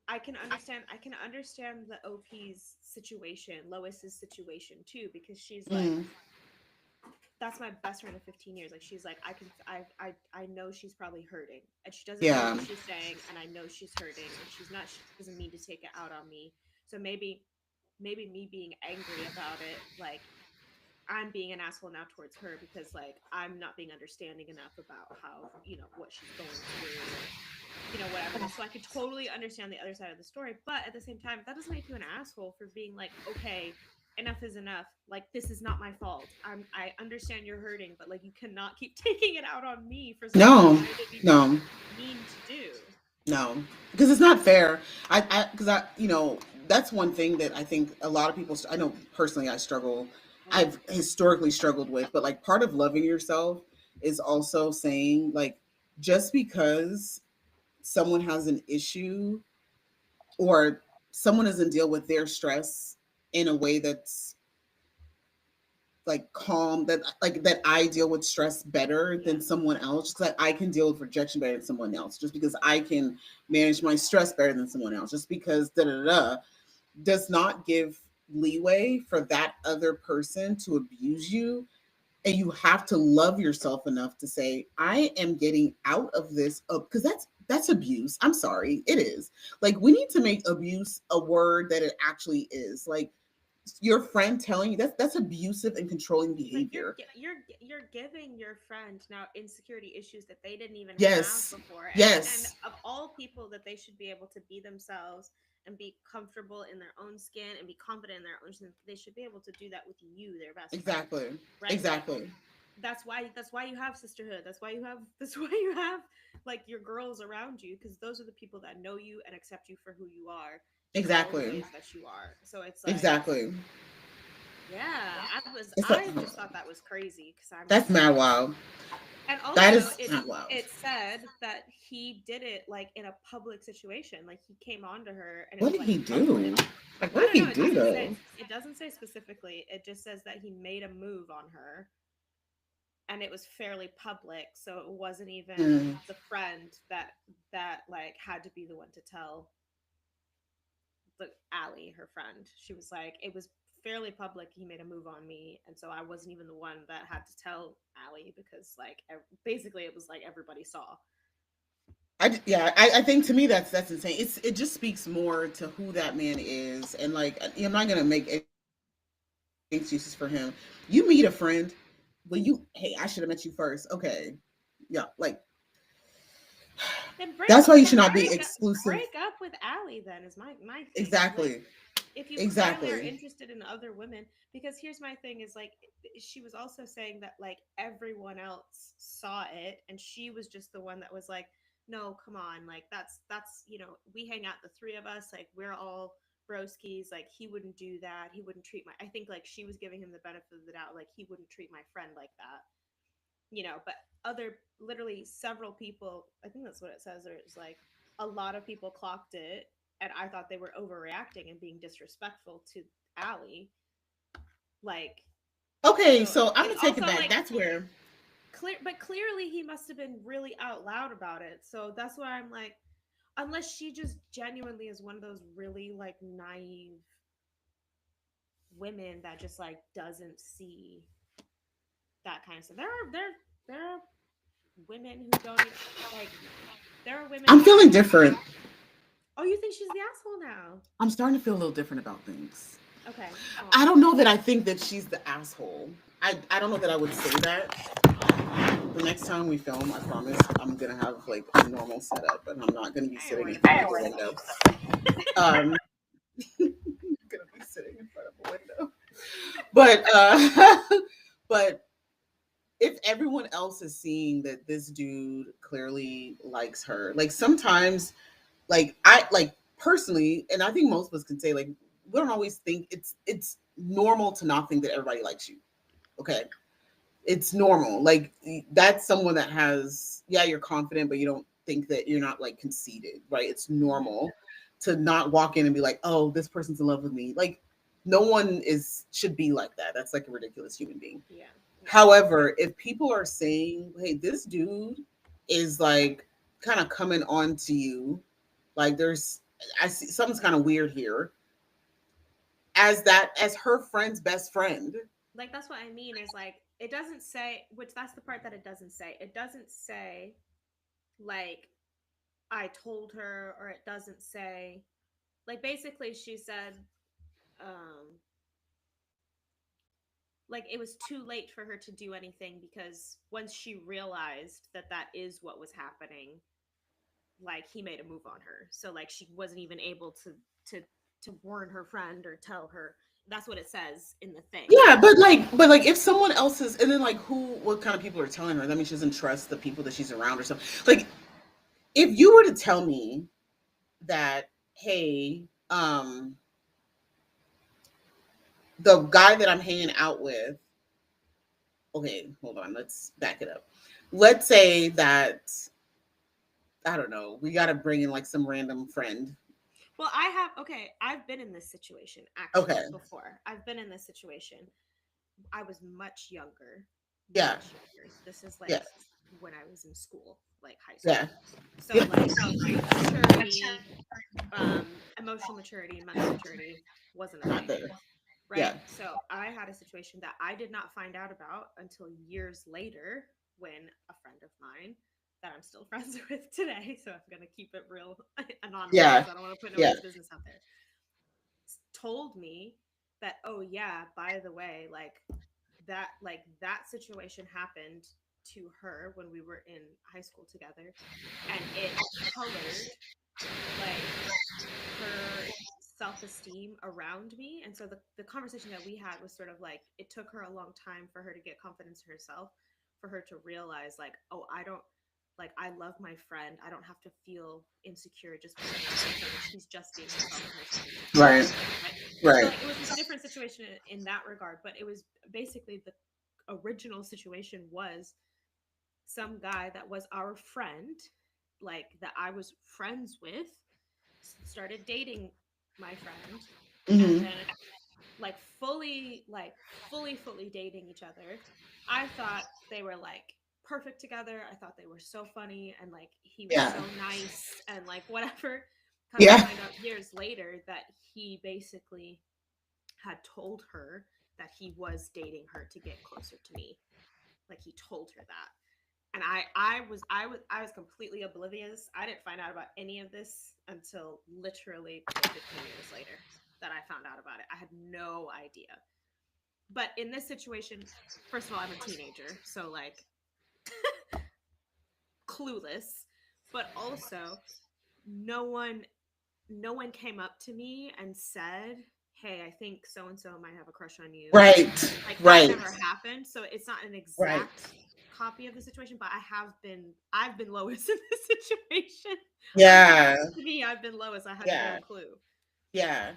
I can understand the OP's situation, Lois's situation too, because she's like, Mm, that's my best friend of 15 years. Like, she's like, I know she's probably hurting, and she doesn't know yeah, what she's saying, and I know she's hurting, and she doesn't mean to take it out on me. So maybe me being angry about it, like, I'm being an asshole now towards her because like I'm not being understanding enough about how, what she's going through, or whatever. So I could totally understand the other side of the story, but at the same time, that doesn't make you an asshole for being like, okay, enough is enough. Like, this is not my fault. I understand you're hurting, but like, you cannot keep taking it out on me for something that no, I didn't even no, mean to do. no, because it's not fair. Because that's one thing that I think a lot of people. I know personally, I struggle. I've historically struggled with, but like part of loving yourself is also saying like, just because someone has an issue or someone doesn't deal with their stress in a way that's like calm, that I deal with stress better Yeah. than someone else, because I can deal with rejection better than someone else, just because I can manage my stress better than someone else, just because da da da does not give leeway for that other person to abuse you. And you have to love yourself enough to say, I am getting out of this, because that's abuse. I'm sorry, it is. Like, we need to make abuse a word that it actually is. Like, your friend telling you, that's abusive and controlling Like, you're behavior. you're giving your friend now insecurity issues that they didn't even have Yes, before, and yes, of all people that they should be able to be themselves and be comfortable in their own skin and be confident in their own skin, they should be able to do that with you, their best friend, exactly, right? Like, exactly, that's why you have sisterhood. That's why you have like your girls around you, because those are the people that know you and accept you for who you are in all the exactly, ways that you are. So it's like, exactly. yeah, It's like, I just thought that was crazy, because I'm that's just mad like, wild. and That also is mad wild. it said that he did it like in a public situation, like he came on to her and it What was did like he public. do? Like, I what did don't he know, do though? it doesn't say specifically, it just says that he made a move on her, and it was fairly public, so it wasn't even Mm, the friend that like had to be the one to tell the Allie, her friend. She was like, it was fairly public he made a move on me, and so I wasn't even the one that had to tell Allie because like basically it was like everybody saw. I think to me that's insane. It just speaks more to who that man is, and like I'm not gonna make any excuses for him. You meet a friend, well, hey, I should have met you first. Okay, yeah, like Then break that's why you then should not be exclusive. break up with Allie. Then is my thing. Like, Exactly, if you clearly are exactly. interested in other women, because here's my thing is like she was also saying that like everyone else saw it and she was just the one that was like, no, come on, like that's we hang out the three of us, like we're all broskies, like he wouldn't do that, he wouldn't treat my, I think like she was giving him the benefit of the doubt, like he wouldn't treat my friend like that, but other literally several people, I think that's what it says, or it's like a lot of people clocked it, and I thought they were overreacting and being disrespectful to Allie. Like, Okay, so so I'm it's gonna take it also back. like That's where clear, but clearly he must have been really out loud about it. So that's why I'm like, unless she just genuinely is one of those really like naive women that just like doesn't see that kind of stuff. There are women who don't even, like, there are women I'm out feeling there. different. Oh, you think she's the asshole now? I'm starting to feel a little different about things. Okay. I don't know that I think that she's the asshole. I don't know that I would say that. The next time we film, I promise I'm gonna have like a normal setup, and I'm not gonna be I ain't sitting in worried front about of a it. window. I'm gonna be sitting in front of a window. But but if everyone else is seeing that this dude clearly likes her, like sometimes, like I like personally, and I think most of us can say, like, we don't always think it's normal to not think that everybody likes you. Okay, it's normal. Like that's someone that has, yeah, you're confident, but you don't think that you're not like conceited, right? It's Mm-hmm. normal to not walk in and be like, oh, this person's in love with me. Like no one is should be like that. That's like a ridiculous human being. Yeah. Yeah. However, if people are saying, hey, this dude is like kind of coming on to you, like I see something's kind of weird here, as her friend's best friend. Like that's what I mean is like it doesn't say, which that's the part that it doesn't say. It doesn't say like I told her, or it doesn't say like basically she said um like it was too late for her to do anything because once she realized that that is what was happening, like he made a move on her, so like she wasn't even able to to warn her friend or tell her. That's what it says in the thing. Yeah, but like if someone else is, and then like what kind of people are telling her, that means she doesn't trust the people that she's around or something. Like if you were to tell me that, hey, the guy that I'm hanging out with, okay, hold on, let's back it up. Let's say that, I don't know, we got to bring in like some random friend. Well, I've been in this situation actually Okay. before. I've been in this situation. I was much younger, Yeah. much younger. This is Yeah. like when I was in school, like high Yeah. school. So Yeah. like maturity, emotional maturity, mental maturity wasn't a Not thing, there. right? Yeah. So I had a situation that I did not find out about until years later when a friend of mine that I'm still friends with today, so I'm gonna keep it real anonymous Yeah. because I don't want to put Yeah. nobody's business out there, told me that, oh yeah, by the way, like that situation happened to her when we were in high school together, and it colored like her self-esteem around me. And so the conversation that we had was sort of like it took her a long time for her to get confidence in herself, for her to realize like, oh, I don't, like I love my friend, I don't have to feel insecure just because I'm with her, she's just being herself and there's nothing wrong with Right. that, right? So Right. like it was this different situation in that regard, but it was basically the original situation was some guy that was our friend, like that I was friends with, started dating my friend, and Hmm. then like fully dating each other. I thought they were like perfect together. I thought they were so funny and like he was Yeah. so nice and like whatever. Come to Yeah. find out years later that he basically had told her that he was dating her to get closer to me. Like he told her that. And I was completely oblivious. I didn't find out about any of this until literally 15 years later that I found out about it. I had no idea. But in this situation, first of all, I'm a teenager, so like clueless, but also no one no one came up to me and said, "Hey, I think so and so might have a crush on you." Right. Like that Right. never happened. So it's not an Right. exact copy of the situation, but I've been Lois in this situation. Yeah. Unbeknownst to me, I've been Lois. I had no Yeah. clue. Yeah.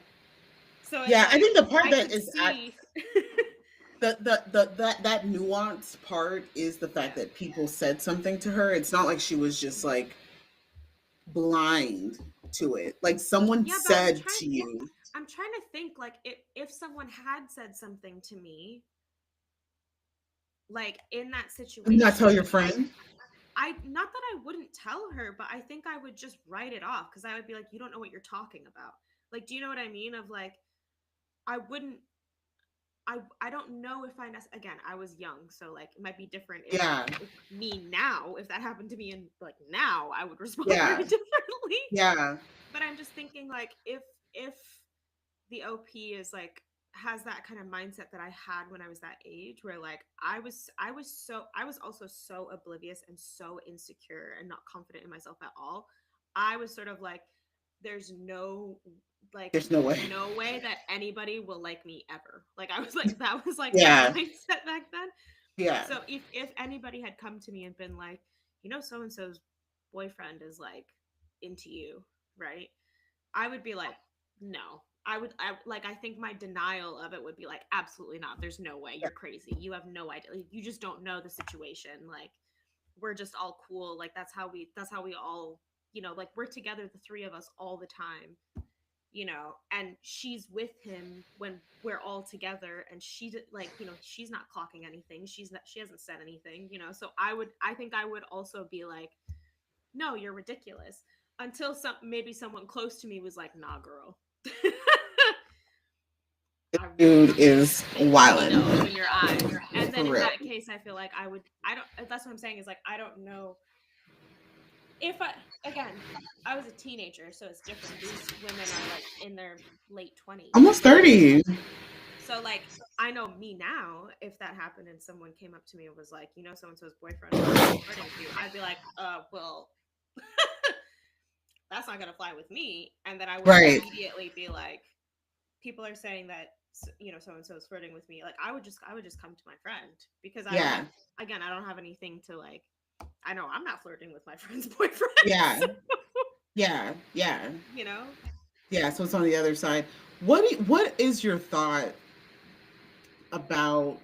So it's Yeah. I like think the part I that could is see. that nuanced part is the fact Yeah. that people said something to her. It's not like she was just like blind to it. Like someone Yeah, but said to you, I'm trying to think like if someone had said something to me like in that "Did not tell situation, your friend." I not that I wouldn't tell her, but I think I would just write it off because I would be like, you don't know what you're talking about. Like, do you know what I mean? Of like, I wouldn't. I don't know if again, I was young, so like it might be different Yeah. if me now, if that happened to me and like now, I would respond very Yeah. differently. Yeah. But I'm just thinking like if the OP is like has that kind of mindset that I had when I was that age where like I was also so oblivious and so insecure and not confident in myself at all. I was sort of like there's no like There's no way. no way that anybody will like me ever. Like I was like that was like my Yeah. mindset back then. Yeah. So if anybody had come to me and been like, you know, so and so's boyfriend is like into you, right? I would be like, no. I think my denial of it would be like, absolutely not. There's no way. You're crazy. You have no idea. Like, you just don't know the situation. Like, we're just all cool. Like, that's how we all, like we're together, the three of us all the time, and she's with him when we're all together and like, she's not clocking anything. She hasn't said anything, so I think I would also be like, no, you're ridiculous. Until maybe someone close to me was like, nah, girl. Dude is See wildin'. the open your eyes. And For then in real. that case, I feel like I don't, that's what I'm saying is like, I don't know if again, I was a teenager, so it's different. These women are like in their late 20s. Almost 30. So like, I know me now, if that happened and someone came up to me and was like, so and so's boyfriend is flirting with you, I'd be like, well, that's not gonna fly with me. And then I would Right. immediately be like, people are saying that so and so is flirting with me. Like I would just come to my friend because I don't Yeah. have again I don't have anything to like. I know I'm not flirting with my friend's boyfriend. Yeah. So, Yeah. Yeah. you know. Yeah. So it's on the other side. What is your thought about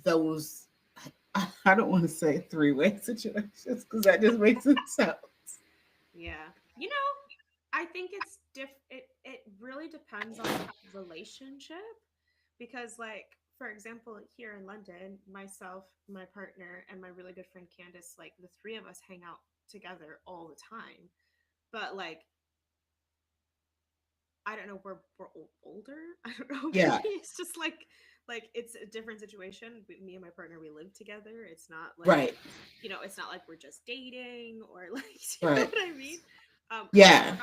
those? I don't want to say three-way situations because that just makes it sound. Yeah. I think it's it really depends on the relationship because like for example here in London myself my partner and my really good friend Candace like the three of us hang out together all the time but like I don't know we're older I don't know Yeah. maybe it's just like it's a different situation me and my partner we live together it's not like Right. it's not like we're just dating or like you know Right. what I mean like Yeah.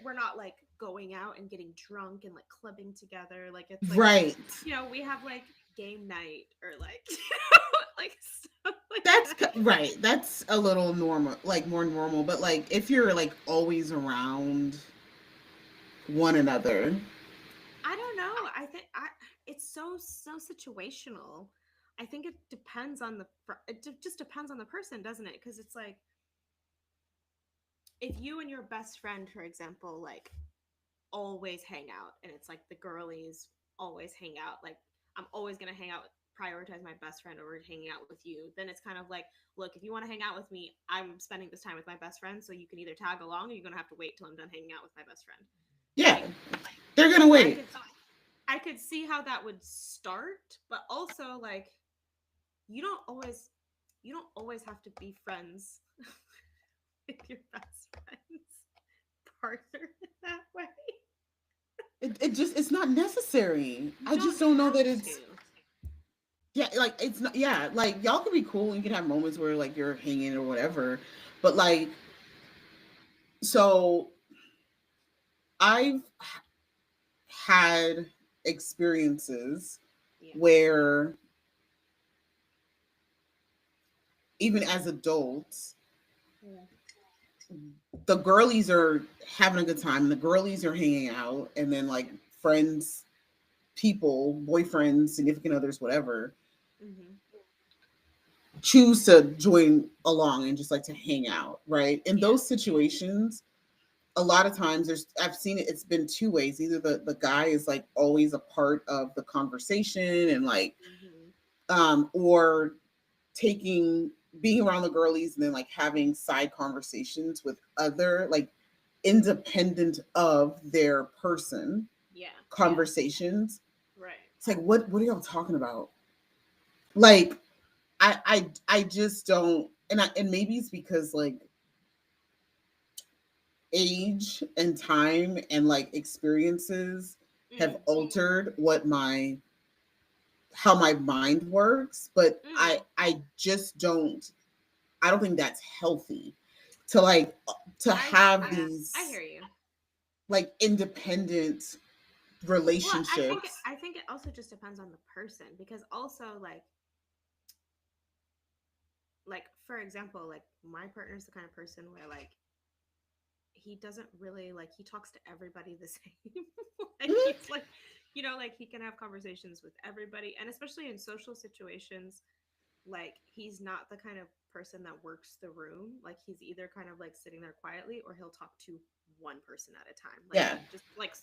we're not like going out and getting drunk and like clubbing together like it's like Right. we have like game night or like like stuff like That's that. right. That's a little normal, like more normal. But like if you're like always around one another. I don't know. I think it's so situational. I think it depends on just depends on the person, doesn't it? Because it's like if you and your best friend, for example, like always hang out, and it's like the girlies always hang out. Like I'm always gonna hang out, prioritize my best friend over hanging out with you. Then it's kind of like, look, if you want to hang out with me, I'm spending this time with my best friend, so you can either tag along or you're gonna have to wait till I'm done hanging out with my best friend. Yeah. Like They're gonna I wait. could I could see how that would start, but also like you don't always you don't always have to be friends with your best friend's partner in that way. it's not necessary. You I don't just don't know have that it's, to. yeah, like it's not, yeah, like y'all can be cool and you can have moments where like you're hanging or whatever, but like, so I've had experiences Yeah. where even as adults, Yeah. the girlies are having a good time, the girlies are hanging out, and then like friends, people, boyfriends, significant others, whatever, Hmm. choose to join along and just like to hang out, right? In Yeah. those situations, a lot of times there's, I've seen it, it's been two ways. Either the guy is like always a part of the conversation and like Hmm. or taking, being around the girlies and then like having side conversations with other like independent of their person Yeah. Yeah. conversations. Right. It's like, what are y'all talking about? Like I just don't, and maybe it's because like age and time and like experiences have Mm. altered what my, how my mind works, but Mm. I just don't, I don't think that's healthy to like to have Yeah. I these hear you. like independent Well, relationships. I think it also just depends on the person because also like for example, like my partner's the kind of person where like he doesn't really like he talks to everybody the same. Like Mhm. he's like, you know, like he can have conversations with everybody and especially in social situations, like he's not the kind of person that works the room. Like he's either kind of like sitting there quietly or he'll talk to one person at a time. Like Yeah, he just like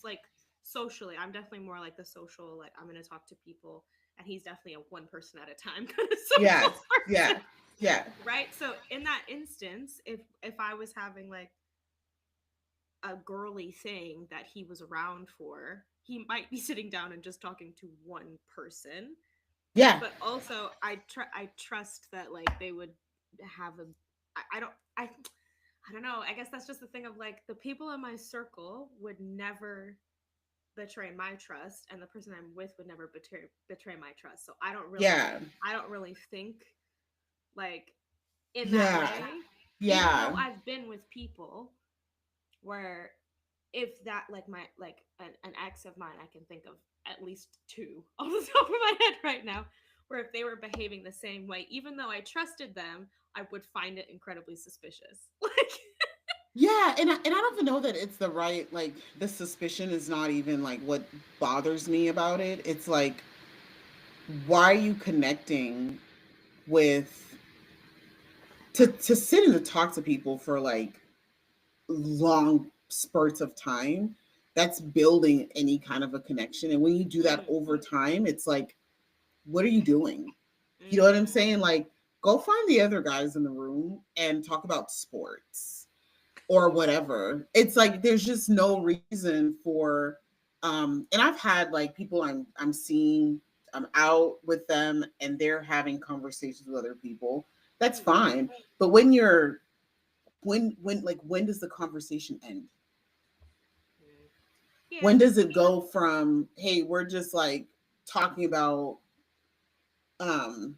socially, I'm definitely more like the social, like I'm gonna talk to people and he's definitely a one person at a time kind of yeah, social yeah, person. yeah, Right. So in that instance, if I was having like a girly thing that he was around for, he might be sitting down and just talking to one person. yeah, But also, I trust that like they would have a. I don't I don't know. I guess that's just the thing of like the people in my circle would never betray my trust, and the person I'm with would never betray my trust. So yeah, I don't really think like in that yeah, way. Even though yeah, I've been with people where if that like my like an ex of mine I can think of at least two off the top of my head right now where if they were behaving the same way even though I trusted them I would find it incredibly suspicious. Like yeah. And I don't even know that it's the right, like the suspicion is not even like what bothers me about it. It's like, why are you connecting with, to sit and to talk to people for like long spurts of time, that's building any kind of a connection. And when you do that mm, over time, it's like, what are you doing? You know what I'm mm, saying? Like, go find the other guys in the room and talk about sports or whatever. It's like there's just no reason for and I've had like people I'm seeing, I'm out with them and they're having conversations with other people. That's mm, fine. But when you're, when like when does the conversation end? mm. Yeah. When does it go from, hey, we're just like talking about um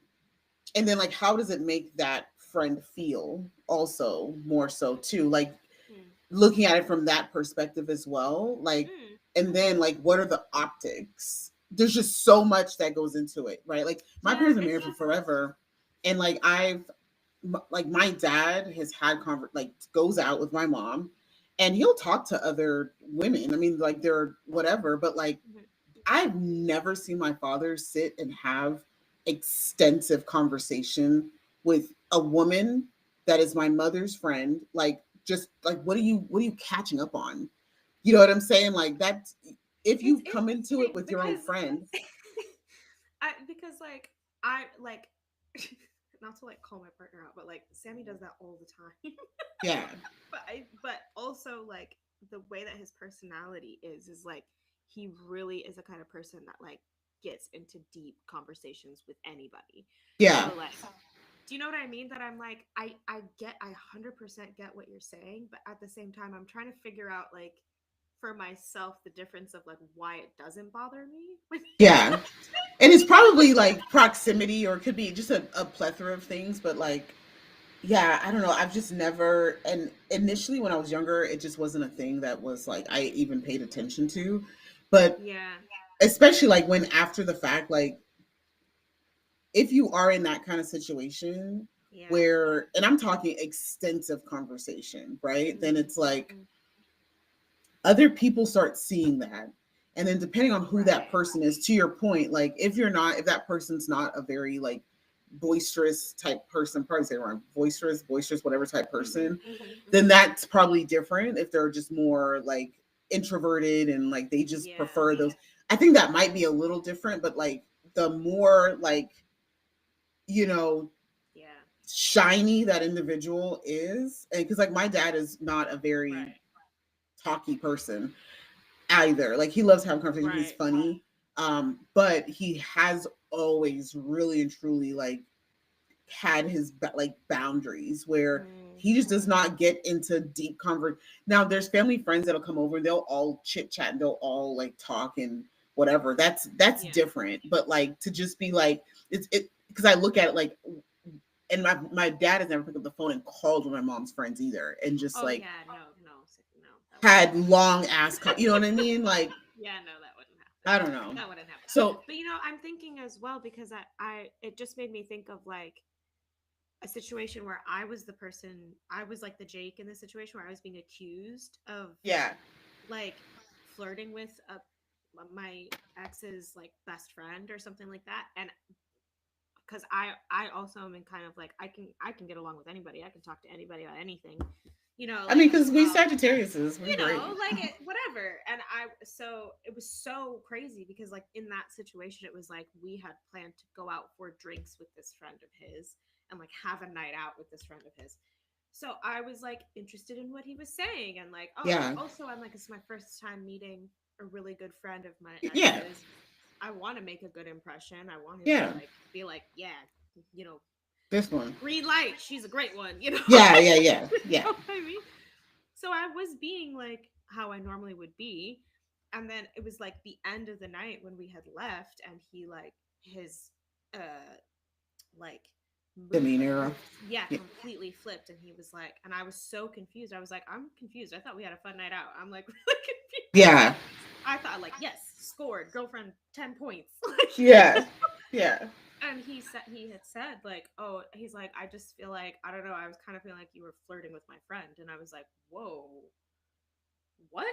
and then like how does it make that friend feel also more so too, like Mm, looking at it from that perspective as well, like, mm, and then like what are the optics, there's just so much that goes into it, right? Like my yeah parents been it's married for just forever, and like like my dad has had like goes out with my mom and he'll talk to other women, I mean like they're whatever, but like mhm, I've never seen my father sit and have extensive conversation with a woman that is my mother's friend. Like, just like, what are you catching up on? You know what I'm saying? Like that, if it's you come into it interesting with your own because friend, I because like I like not to like call my partner out but like Sammy does that all the time. yeah, But also like the way that his personality is like he really is the kind of person that like gets into deep conversations with anybody. yeah, So like do you know what I mean? That I'm like I 100% get what you're saying, but at the same time I'm trying to figure out like for myself the difference of like why it doesn't bother me. Yeah. And it's probably like proximity, or it could be just a plethora of things, but like, yeah, I don't know. I've just never, and initially when I was younger, it just wasn't a thing that was like I even paid attention to. But Yeah, especially like when after the fact, like if you are in that kind of situation yeah. where, and I'm talking extensive conversation, right? Then Mm-hmm. it's like Mm-hmm. other people start seeing that. And then depending on who that Right. person is, to your point, like if that person's not a very like boisterous type person, probably say wrong, boisterous, whatever type Mm-hmm. person, Mm-hmm. then Mm-hmm. that's probably different. If they're just more like introverted and like they just Yeah. prefer those, I think that might be a little different. But like the more like, you know, Yeah. shiny that individual is, and because like my dad is not a very Right. talky person either. Like he loves having conversation. He's Right. funny. But he has always really and truly like had his like boundaries where he just does Mm-hmm. not get into deep conversation. Now there's family friends that'll come over and they'll all chit chat and they'll all like talk and whatever. That's Yeah. different. But like to just be like it because I look at it like, and my dad has never picked up the phone and called one of my mom's friends either, and just Oh like yeah. No. No. No. That wouldn't had happen. long ass you know what I mean, like Yeah. No. That wouldn't happen. I don't know. That wouldn't happen. So But I'm thinking as well because it just made me think of like a situation where I was the person, I was like the Jake in the situation where I was being accused of yeah, like flirting with my ex's like best friend or something like that, and because I also am in kind of like I can get along with anybody, I can talk to anybody about anything, I mean, like because we Sagittariuses, we're great. like it whatever. And so it was so crazy because like in that situation it was like we had planned to go out for drinks with this friend of his and like have a night out with this friend of his. So I was like interested in what he was saying and like, oh, Yeah, also I'm like, it's my first time meeting a really good friend of my yeah, ex's. I want to make a good impression. I want him yeah. to like be like, yeah, you know, This one. green light, she's a great one, Yeah, yeah, yeah, you yeah. know what I mean? So I was being like how I normally would be. And then it was like the end of the night when we had left and he like his like mood Demeanor. yeah, Yeah. completely flipped. And he was like, and I was so confused. I was like, I'm confused. I thought we had a fun night out. I'm like really confused. Yeah, I thought like, yes, scored, girlfriend 10 points. yeah, yeah. And he had said like, oh, he's like, I just feel like I don't know, I was kind of feeling like you were flirting with my friend. And I was like, whoa, what?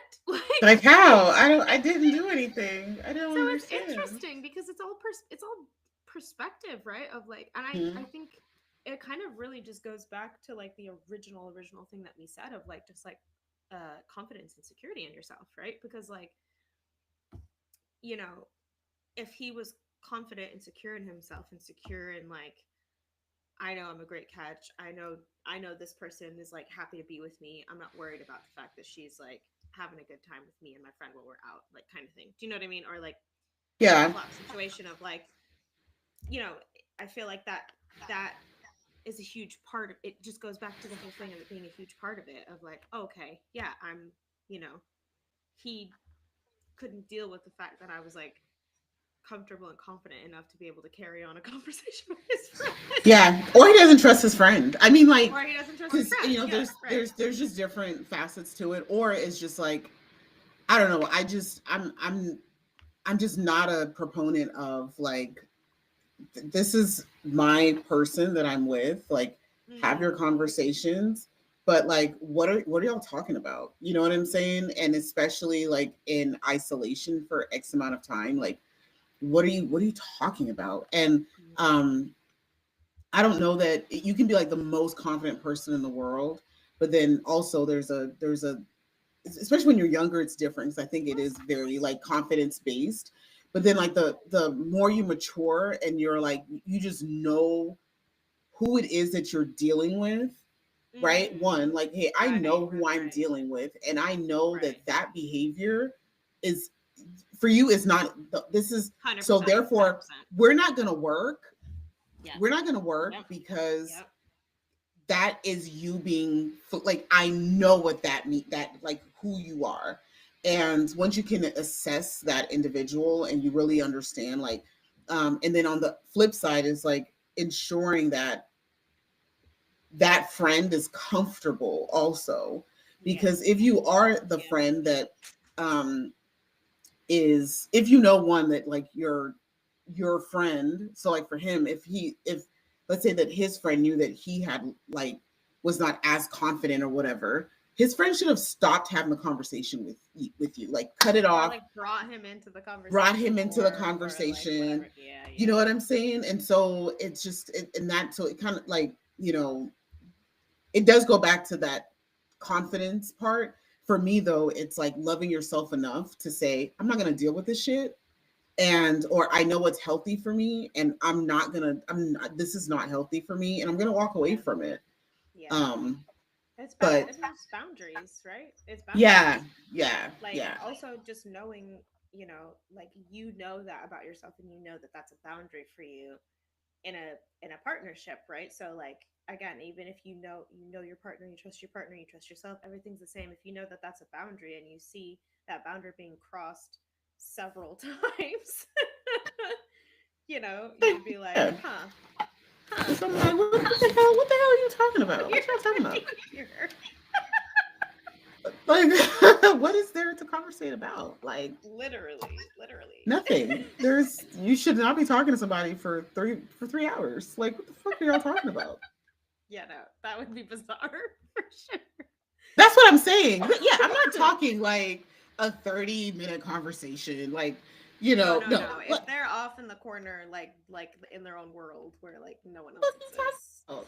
Like how? I didn't do anything. I don't So it's understand. interesting because it's all perspective, right? Of like, and I Mhm. think it kind of really just goes back to like the original thing that we said of like just like confidence and security in yourself, right? Because like, you know, if he was confident and secure in himself and secure in like, I know I'm a great catch. I know this person is like happy to be with me. I'm not worried about the fact that she's like having a good time with me and my friend while we're out, like kind of thing. Do you know what I mean? Or like flip Yeah, flop situation of like, you know, I feel like that is a huge part of it. Just goes back to the whole thing of it being a huge part of it of like, okay, yeah, I'm, he couldn't deal with the fact that I was like comfortable and confident enough to be able to carry on a conversation with his friend. yeah. Or he doesn't trust his friend. I mean, like, Or he doesn't trust his because friend. Yeah, right. there's just different facets to it. Or it's just like I don't know. I'm just not a proponent of like this is my person that I'm with. Like, have Mm-hmm. your conversations, but like, what are y'all talking about? You know what I'm saying? And especially like in isolation for X amount of time, like, what are you talking about? And Mm-hmm. um, I don't know that you can be like the most confident person in the world, but then also there's a especially when you're younger, it's different because I think it is very like confidence based. But then like the more you mature and you're like you just know who it is that you're dealing with, right? Mm-hmm. One, like, hey, I Right, know who I'm right, dealing with, and I know right. that that behavior is for you is not. This is so 100%. therefore 100%. we're not gonna work. Yep. We're not gonna work Yep. because Yep. that is you being like I know what that mean that like who you are. And once you can assess that individual and you really understand, like, and then on the flip side is like ensuring that that friend is comfortable also. Yeah. Because if you are the friend that um is, if you know one that like your friend, so like for him, if let's say that his friend knew that he had like was not as confident or whatever, his friend should have stopped having the conversation with you, like cut it Or off, like brought him into the conversation. brought him into the Like conversation. whatever. Yeah. You know what I'm saying? And so it's just and that, so it kind of like, you know, it does go back to that confidence part. For me though, it's like loving yourself enough to say, I'm not going to deal with this shit, and or I know what's healthy for me, and I'm not, this is not healthy for me, and I'm gonna walk away from it. Yeah. But It's boundaries, right? It's boundaries. yeah, Like yeah, also just knowing, like you know that about yourself, and you know that that's a boundary for you in a partnership, right? So like again, even if you know your partner, you trust your partner, you trust yourself, everything's the same. If you know that that's a boundary and you see that boundary being crossed several times, you'd be like, yeah. huh, So I'm like, what the hell are you talking about? What y'all talking about? Like, what is there to conversate about? Like, literally nothing. You should not be talking to somebody for 3 hours. Like, what the fuck are y'all talking about? Yeah, no, that would be bizarre for sure. That's what I'm saying. Yeah, I'm not talking like a 30-minute conversation. Like, No. no. If they're off in the corner, like in their own world where like no one else What are you exists. talking?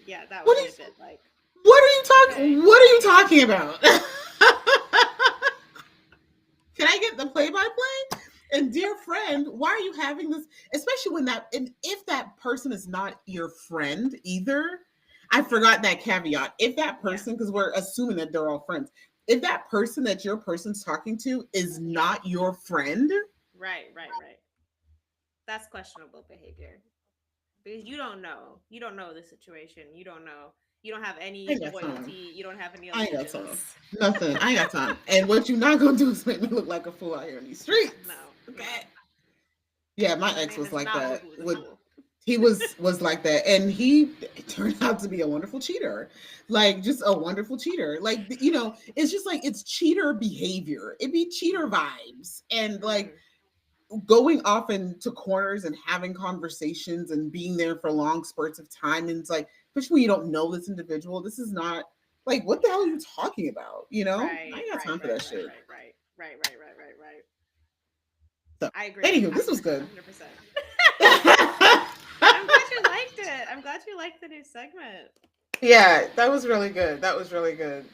Yeah, that would be a bit like. What are you talking? Okay. What are you talking about? Can I get the play-by-play? And dear friend, why are you having this? Especially when and if that person is not your friend either. I forgot that caveat. If that person, because we're assuming that they're all friends, if that person that your person's talking to is not your friend, Right. That's questionable behavior because you don't know the situation. You don't know. You don't have any loyalty. You don't have any I ain't got time. allegiance. Nothing. I ain't got time. And what you're not gonna do is make me look like a fool out here in these streets. No. Okay. Yeah, my ex name was is like not that. Boo Boo the Fool. He was like that, and he turned out to be a wonderful cheater, like just a wonderful cheater. Like, it's just like it's cheater behavior. It be cheater vibes, and like going off into corners and having conversations and being there for long spurts of time. And it's like, especially when you don't know this individual, this is not like, what the hell are you talking about? Right, I ain't got time for that shit. Right. So, I agree. anywho, this was good. 100%. I'm glad you liked it. I'm glad you liked the new segment. Yeah, that was really good.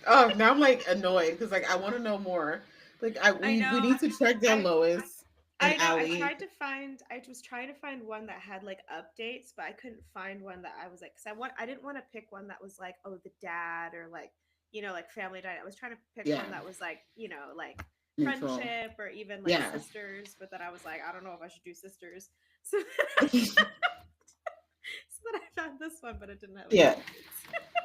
Oh, now I'm like annoyed because like I want to know more. Like we need to track down Lois. I know. I was trying to find one that had like updates, but I couldn't find one that I was like, I didn't want to pick one that was like, oh, the dad or like, like Family Dynamic. I was trying to pick one that was like, like neutral. Friendship or even like sisters. But then I was like, I don't know if I should do sisters. So then I found this one, but it didn't have.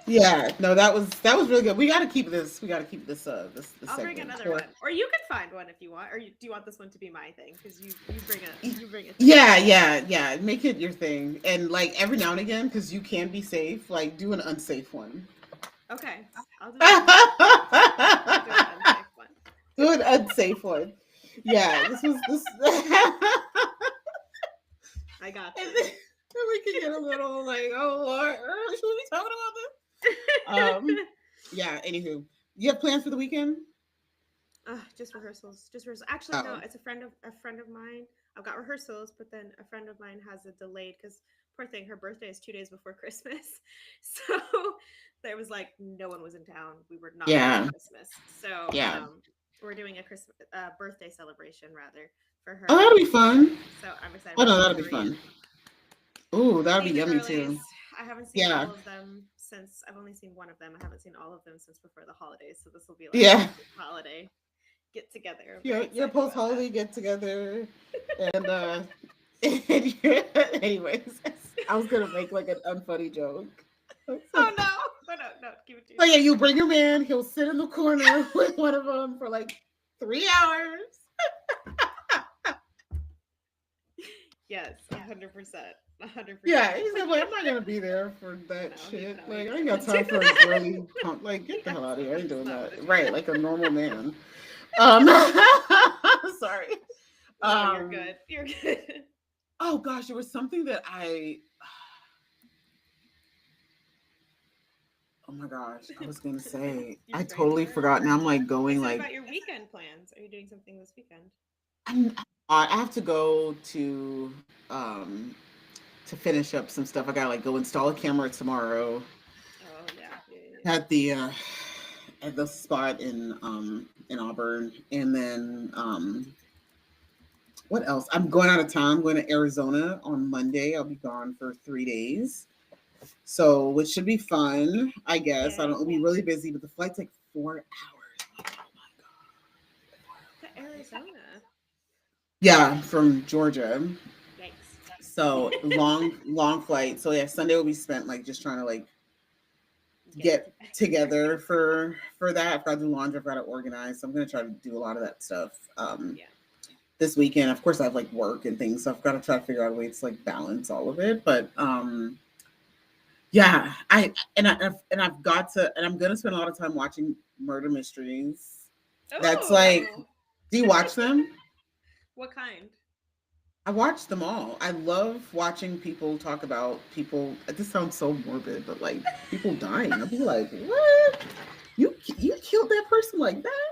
Yeah, no, that was really good. We got to keep this. I'll bring another one, or you can find one if you want. Or do you want this one to be my thing? Because you bring it. Yeah. Make it your thing, and like every now and again, because you can be safe. Like do an unsafe one. Okay, I'll do that. Do an unsafe one. Yeah, this. I got this. And we can get a little like, oh Lord, should we be talking about this? Yeah. Anywho, you have plans for the weekend? Just rehearsals. Actually, no. It's a friend of mine. I've got rehearsals, but then a friend of mine has a delayed because poor thing, her birthday is 2 days before Christmas, so there was like no one was in town. We were not on Christmas, so we're doing a Christmas birthday celebration rather for her. Oh, that'll be fun. So I'm excited. Oh no, that'll be fun. Ooh, that'll be yummy too. I haven't seen all of them since I've only seen one of them. I haven't seen all of them since before the holidays, so this will be like a holiday get together. Your post holiday get together, and anyways, I was gonna make like an unfunny joke, Oh no! Oh, no, give it to So you. yeah, you bring him in. He'll sit in the corner with one of them for like 3 hours. Yes, 100%, 100%. Yeah, he's like, I'm not gonna be there for that No, shit. no, Like, he's I ain't got not. time for a girly. Like, get the Yeah, hell out of here! I ain't doing not that. gonna do Right, that. like a normal man. Sorry. No, you're good. You're good. Oh gosh, there was something that I. Oh my gosh, I was gonna say. Your I brain totally fart. forgot. Now I'm like You going said like. about your weekend plans. Are you doing something this weekend? I have to go um to finish up some stuff. I gotta like go install a camera tomorrow Oh yeah. at the spot in Auburn, and then what else? I'm going out of town. I'm going to Arizona on Monday. I'll be gone for 3 days, so which should be fun. I guess I don't. It'll be really busy, but the flight's like 4 hours. Oh my god! To Arizona. Yeah, from Georgia. Yikes. So long flight. So yeah, Sunday will be spent like just trying to like get together for that. I've got to do laundry, I've got to organize. So I'm gonna try to do a lot of that stuff. Yeah. This weekend. Of course I have like work and things, so I've got to try to figure out a way to like balance all of it. But yeah, I've got to, and I'm gonna spend a lot of time watching murder mysteries. That's like, Oh. do you watch them? What kind? I watch them all. I love watching people talk about people. This sounds so morbid, but like people dying. I'll be like, what? You killed that person like that?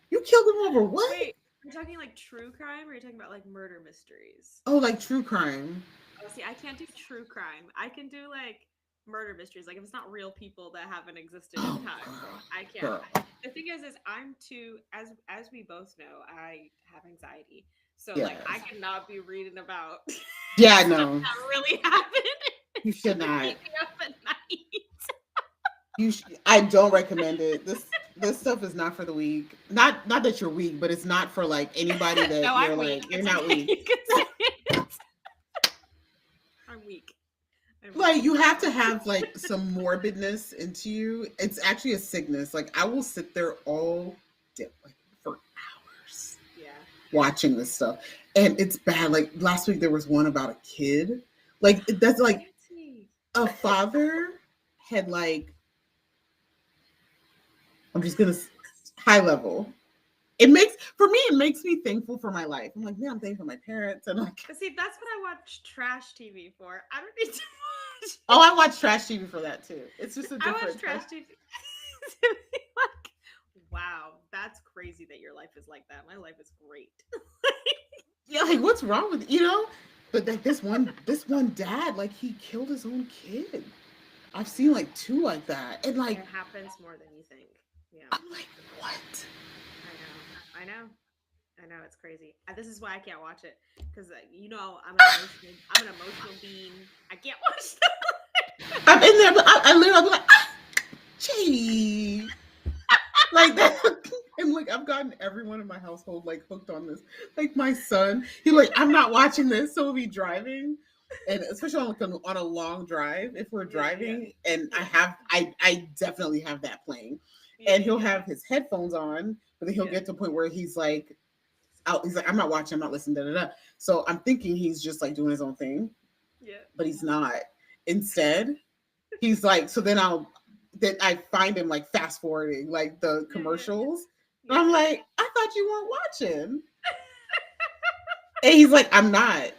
You killed them over what? Wait, are you talking like true crime or are you talking about like murder mysteries? Oh, like true crime. Oh, see, I can't do true crime. I can do like murder mysteries. Like if it's not real people that haven't existed in Oh, time, girl, I can't. girl. The thing is I'm too as we both know, I have anxiety. So Yes. like I cannot be reading about Yeah, stuff no, that really happened. you should It's gonna not. keep me up at night. I don't recommend it. This stuff is not for the weak. Not that you're weak, but it's not for like anybody that No, you're I'm like weak. you're It's not okay. weak. You can say it. I'm weak. Like you have to have like some morbidness into you. It's actually a sickness. Like I will sit there all day, like for hours Yeah. watching this stuff, and it's bad. Like last week there was one about a kid. Like that's like Fancy. a father had like, I'm just gonna high level. It makes me thankful for my life. I'm like, man, I'm thankful for my parents and like. But see, that's what I watch trash TV for. I don't need to watch. Oh, I watch trash TV for that too. It's just a I different. watch trash TV. To be like, wow, that's crazy that your life is like that. My life is great. Yeah, like what's wrong with you know? But like this one dad, like he killed his own kid. I've seen like 2 like that, and like It happens more than you think. Yeah, I'm like, what? I know. It's crazy. This is why I can't watch it because you know I'm an emotional being. I can't watch stuff. I'm in there, but I literally I'll be like, gee, like that. And like I've gotten everyone in my household like hooked on this. Like my son, he's like, I'm not watching this, so we'll be driving. And especially on, like, on a long drive, if we're driving, and I definitely have that playing, and he'll have his headphones on, but then he'll get to a point where he's like, I'm not watching, I'm not listening, da da da. So I'm thinking he's just like doing his own thing, but he's not. Instead, he's like, so then I find him like fast forwarding like the commercials, and I'm like, I thought you weren't watching. And he's like, I'm not.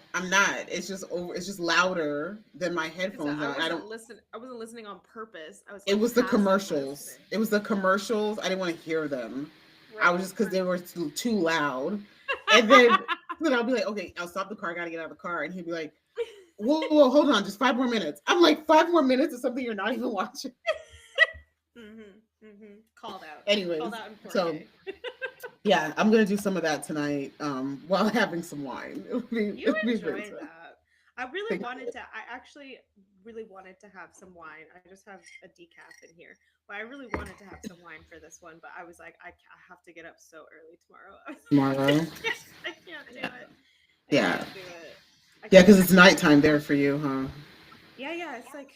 It's just louder than my headphones on. I wasn't listening on purpose. It was the commercials. It was the commercials. I didn't want to hear them. Right. I was just because they were too loud. And then I'll be like, okay, I'll stop the car. I gotta get out of the car. And he'll be like, whoa, hold on, just 5 more minutes. I'm like, 5 more minutes is something you're not even watching. Called out. Anyways, Called out in 4K. So yeah, I'm gonna do some of that tonight while having some wine. You enjoy that. I actually really wanted to have some wine. I just have a decaf in here, but I really wanted to have some wine for this one. But I was like, I have to get up so early tomorrow. Tomorrow? I can't do it. Yeah, because it's nighttime there for you, huh? Yeah, it's like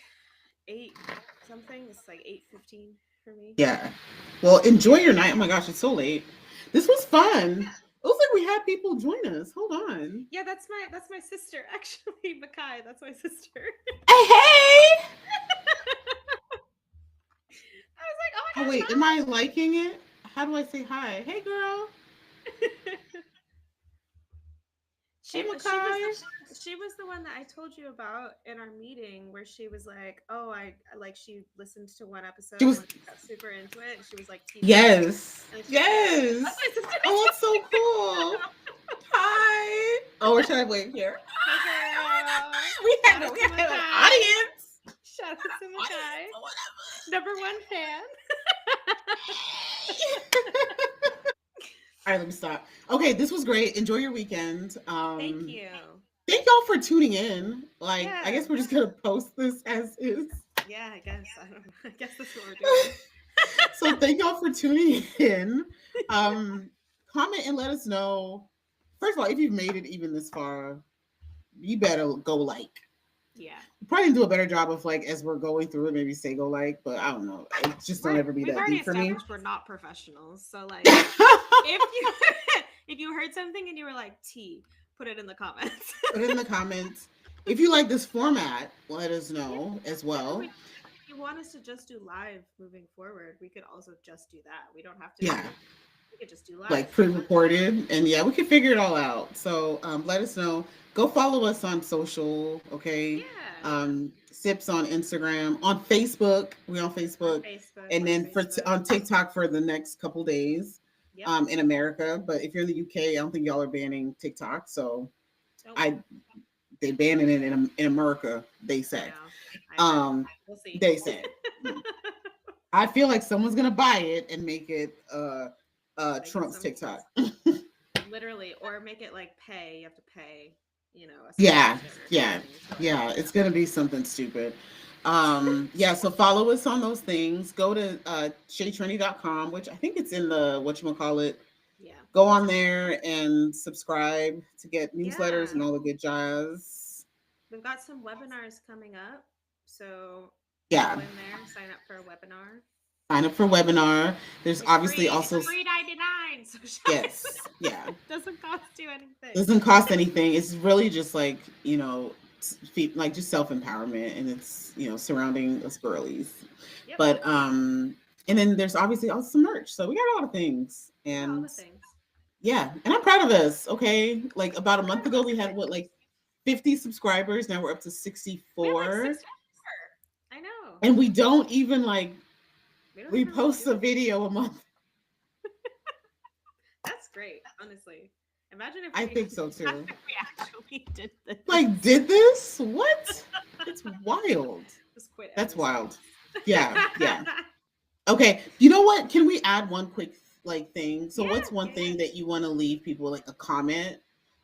8 something. It's like 8:15 for me. Yeah. Well, enjoy your night. Oh my gosh, it's so late. This was fun. It looks like we had people join us. Hold on. Yeah, that's my sister actually, Makai. That's my sister. Hey, hey! I was like, oh Oh my wait, am I liking it? How do I say hi? Hey, girl. gosh, Hey, she Makai. was the one that I told you about in our meeting where she was like, oh, like she listened to one She episode was. and she got super into it and she was like teasing me Yes. and then she was like, that's Yes. my sister. Oh, that's so cool. Hi. Oh, or should I wait here? Hey girl. We Shout had, out we to had an Makai. audience. Shout out to Makai. Audience or whatever. Number one fan. All right, let me stop. Okay, this was great. Enjoy your weekend. Thank you. Thank y'all for tuning in. Like, I Yeah. guess we're just gonna post this as is. Yeah, I guess. I don't know. I guess that's what we're doing. So thank y'all for tuning in. Um, Comment and let us know. First of all, if you've made it even this far, you better go like. Yeah. Probably do a better job of like as we're going through it, maybe say go like, but I don't know. It just don't ever be We've that already deep for me. established we're not professionals. So like if you if you heard something and you were like T, put it in the comments. Put it in the comments. If you like this format, let us know as well. If you want us to just do live moving forward, we could also just do that. We don't have to Yeah. we could just do live. Like pre-recorded, and yeah, we can figure it all out. So let us know. Go follow us on social, okay? Yeah. Sips on Instagram, on Facebook. We're on Facebook, and then on TikTok for the next couple days. Yep. In America, but if you're in the UK, I don't think y'all are banning TikTok. So they banning it in America. They said. We'll see. They said. I feel like someone's gonna buy it and make it Trump's TikTok. Literally, or make it like pay. You have to pay. Yeah. It's gonna be something stupid. Yeah. So follow us on those things. Go to shadetrendy.com, which I think it's in the whatchamacallit. Yeah. Go on there and subscribe to get newsletters and all the good jazz. We've got some webinars coming up, so go in there, sign up for a webinar. Sign up for a webinar. There's obviously free. also it's $3.99. So yes, yeah, doesn't cost you anything. Doesn't cost anything. It's really just like like just self-empowerment, and it's surrounding us girlies. Yep. But and then there's obviously also some merch. So we got a lot of things, and all the things. Yeah, and I'm proud of us. Okay, like about a month ago we had 50 subscribers. Now we're up to 64. I know. And we don't even we post a video a month. That's great, honestly. Imagine if I think so too. If we actually did this. Did this? What? It's wild. Just quit. That's wild. Yeah. Okay. You know what? Can we add one quick thing? So what's one thing that you want to leave people, like a comment,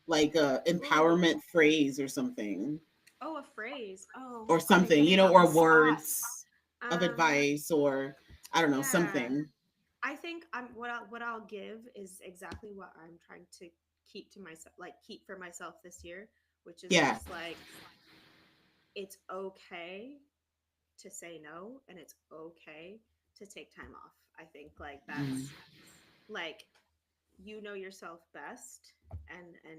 like a empowerment phrase or something? Oh, a phrase. Oh. Or something, or words of advice, or I don't know, something. I think what I'll give is exactly what I'm trying to keep to myself, keep for myself this year, which is just it's okay to say no, and it's okay to take time off. I think that's you know yourself best, and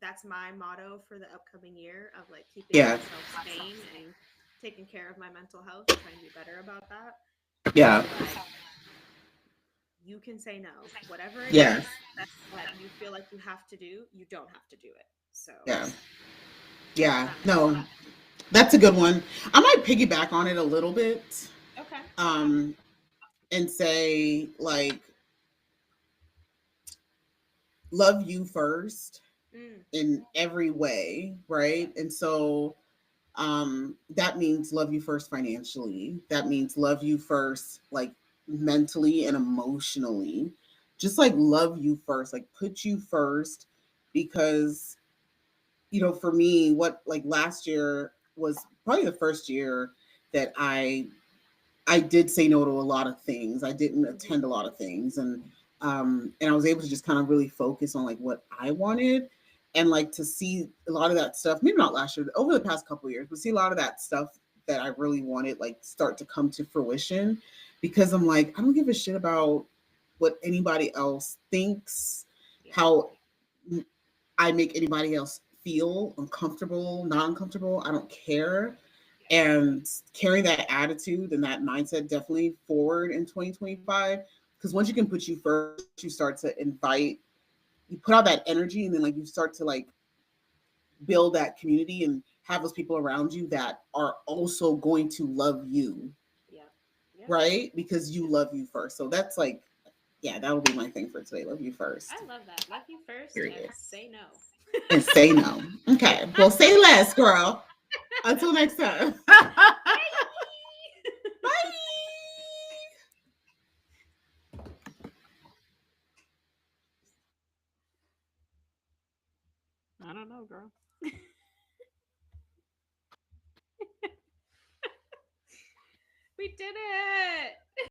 that's my motto for the upcoming year of keeping myself sane and taking care of my mental health and trying to be better about that. Yeah. You can say no, whatever it is that you feel like you have to do, you don't have to do it. So yeah, no, that's a good one. I might piggyback on it a little bit. Okay. And say love you first in every way, right? And so that means love you first financially. That means love you first mentally and emotionally. Just love you first, put you first, because for me, what last year was probably the first year that I did say no to a lot of things. I didn't attend a lot of things, and I was able to just kind of really focus on what I wanted, and to see a lot of that stuff, maybe not last year, over the past couple of years, but see a lot of that stuff that I really wanted like start to come to fruition, because I'm like, I don't give a shit about what anybody else thinks, Yeah. how I make anybody else feel uncomfortable, not uncomfortable. I don't care. And carrying that attitude and that mindset definitely forward in 2025. Because once you can put you first, you start to invite, you put out that energy, and then like you start to like build that community and have those people around you that are also going to love you, Yeah. Yeah. right? Because you love you first. So that's like, yeah, that'll be my thing for today. Love you I first. love that. Love you first Period. and say no. And say no. Okay. Well, say less, girl. Until next time. Bye. Bye. I don't know, girl. We did it.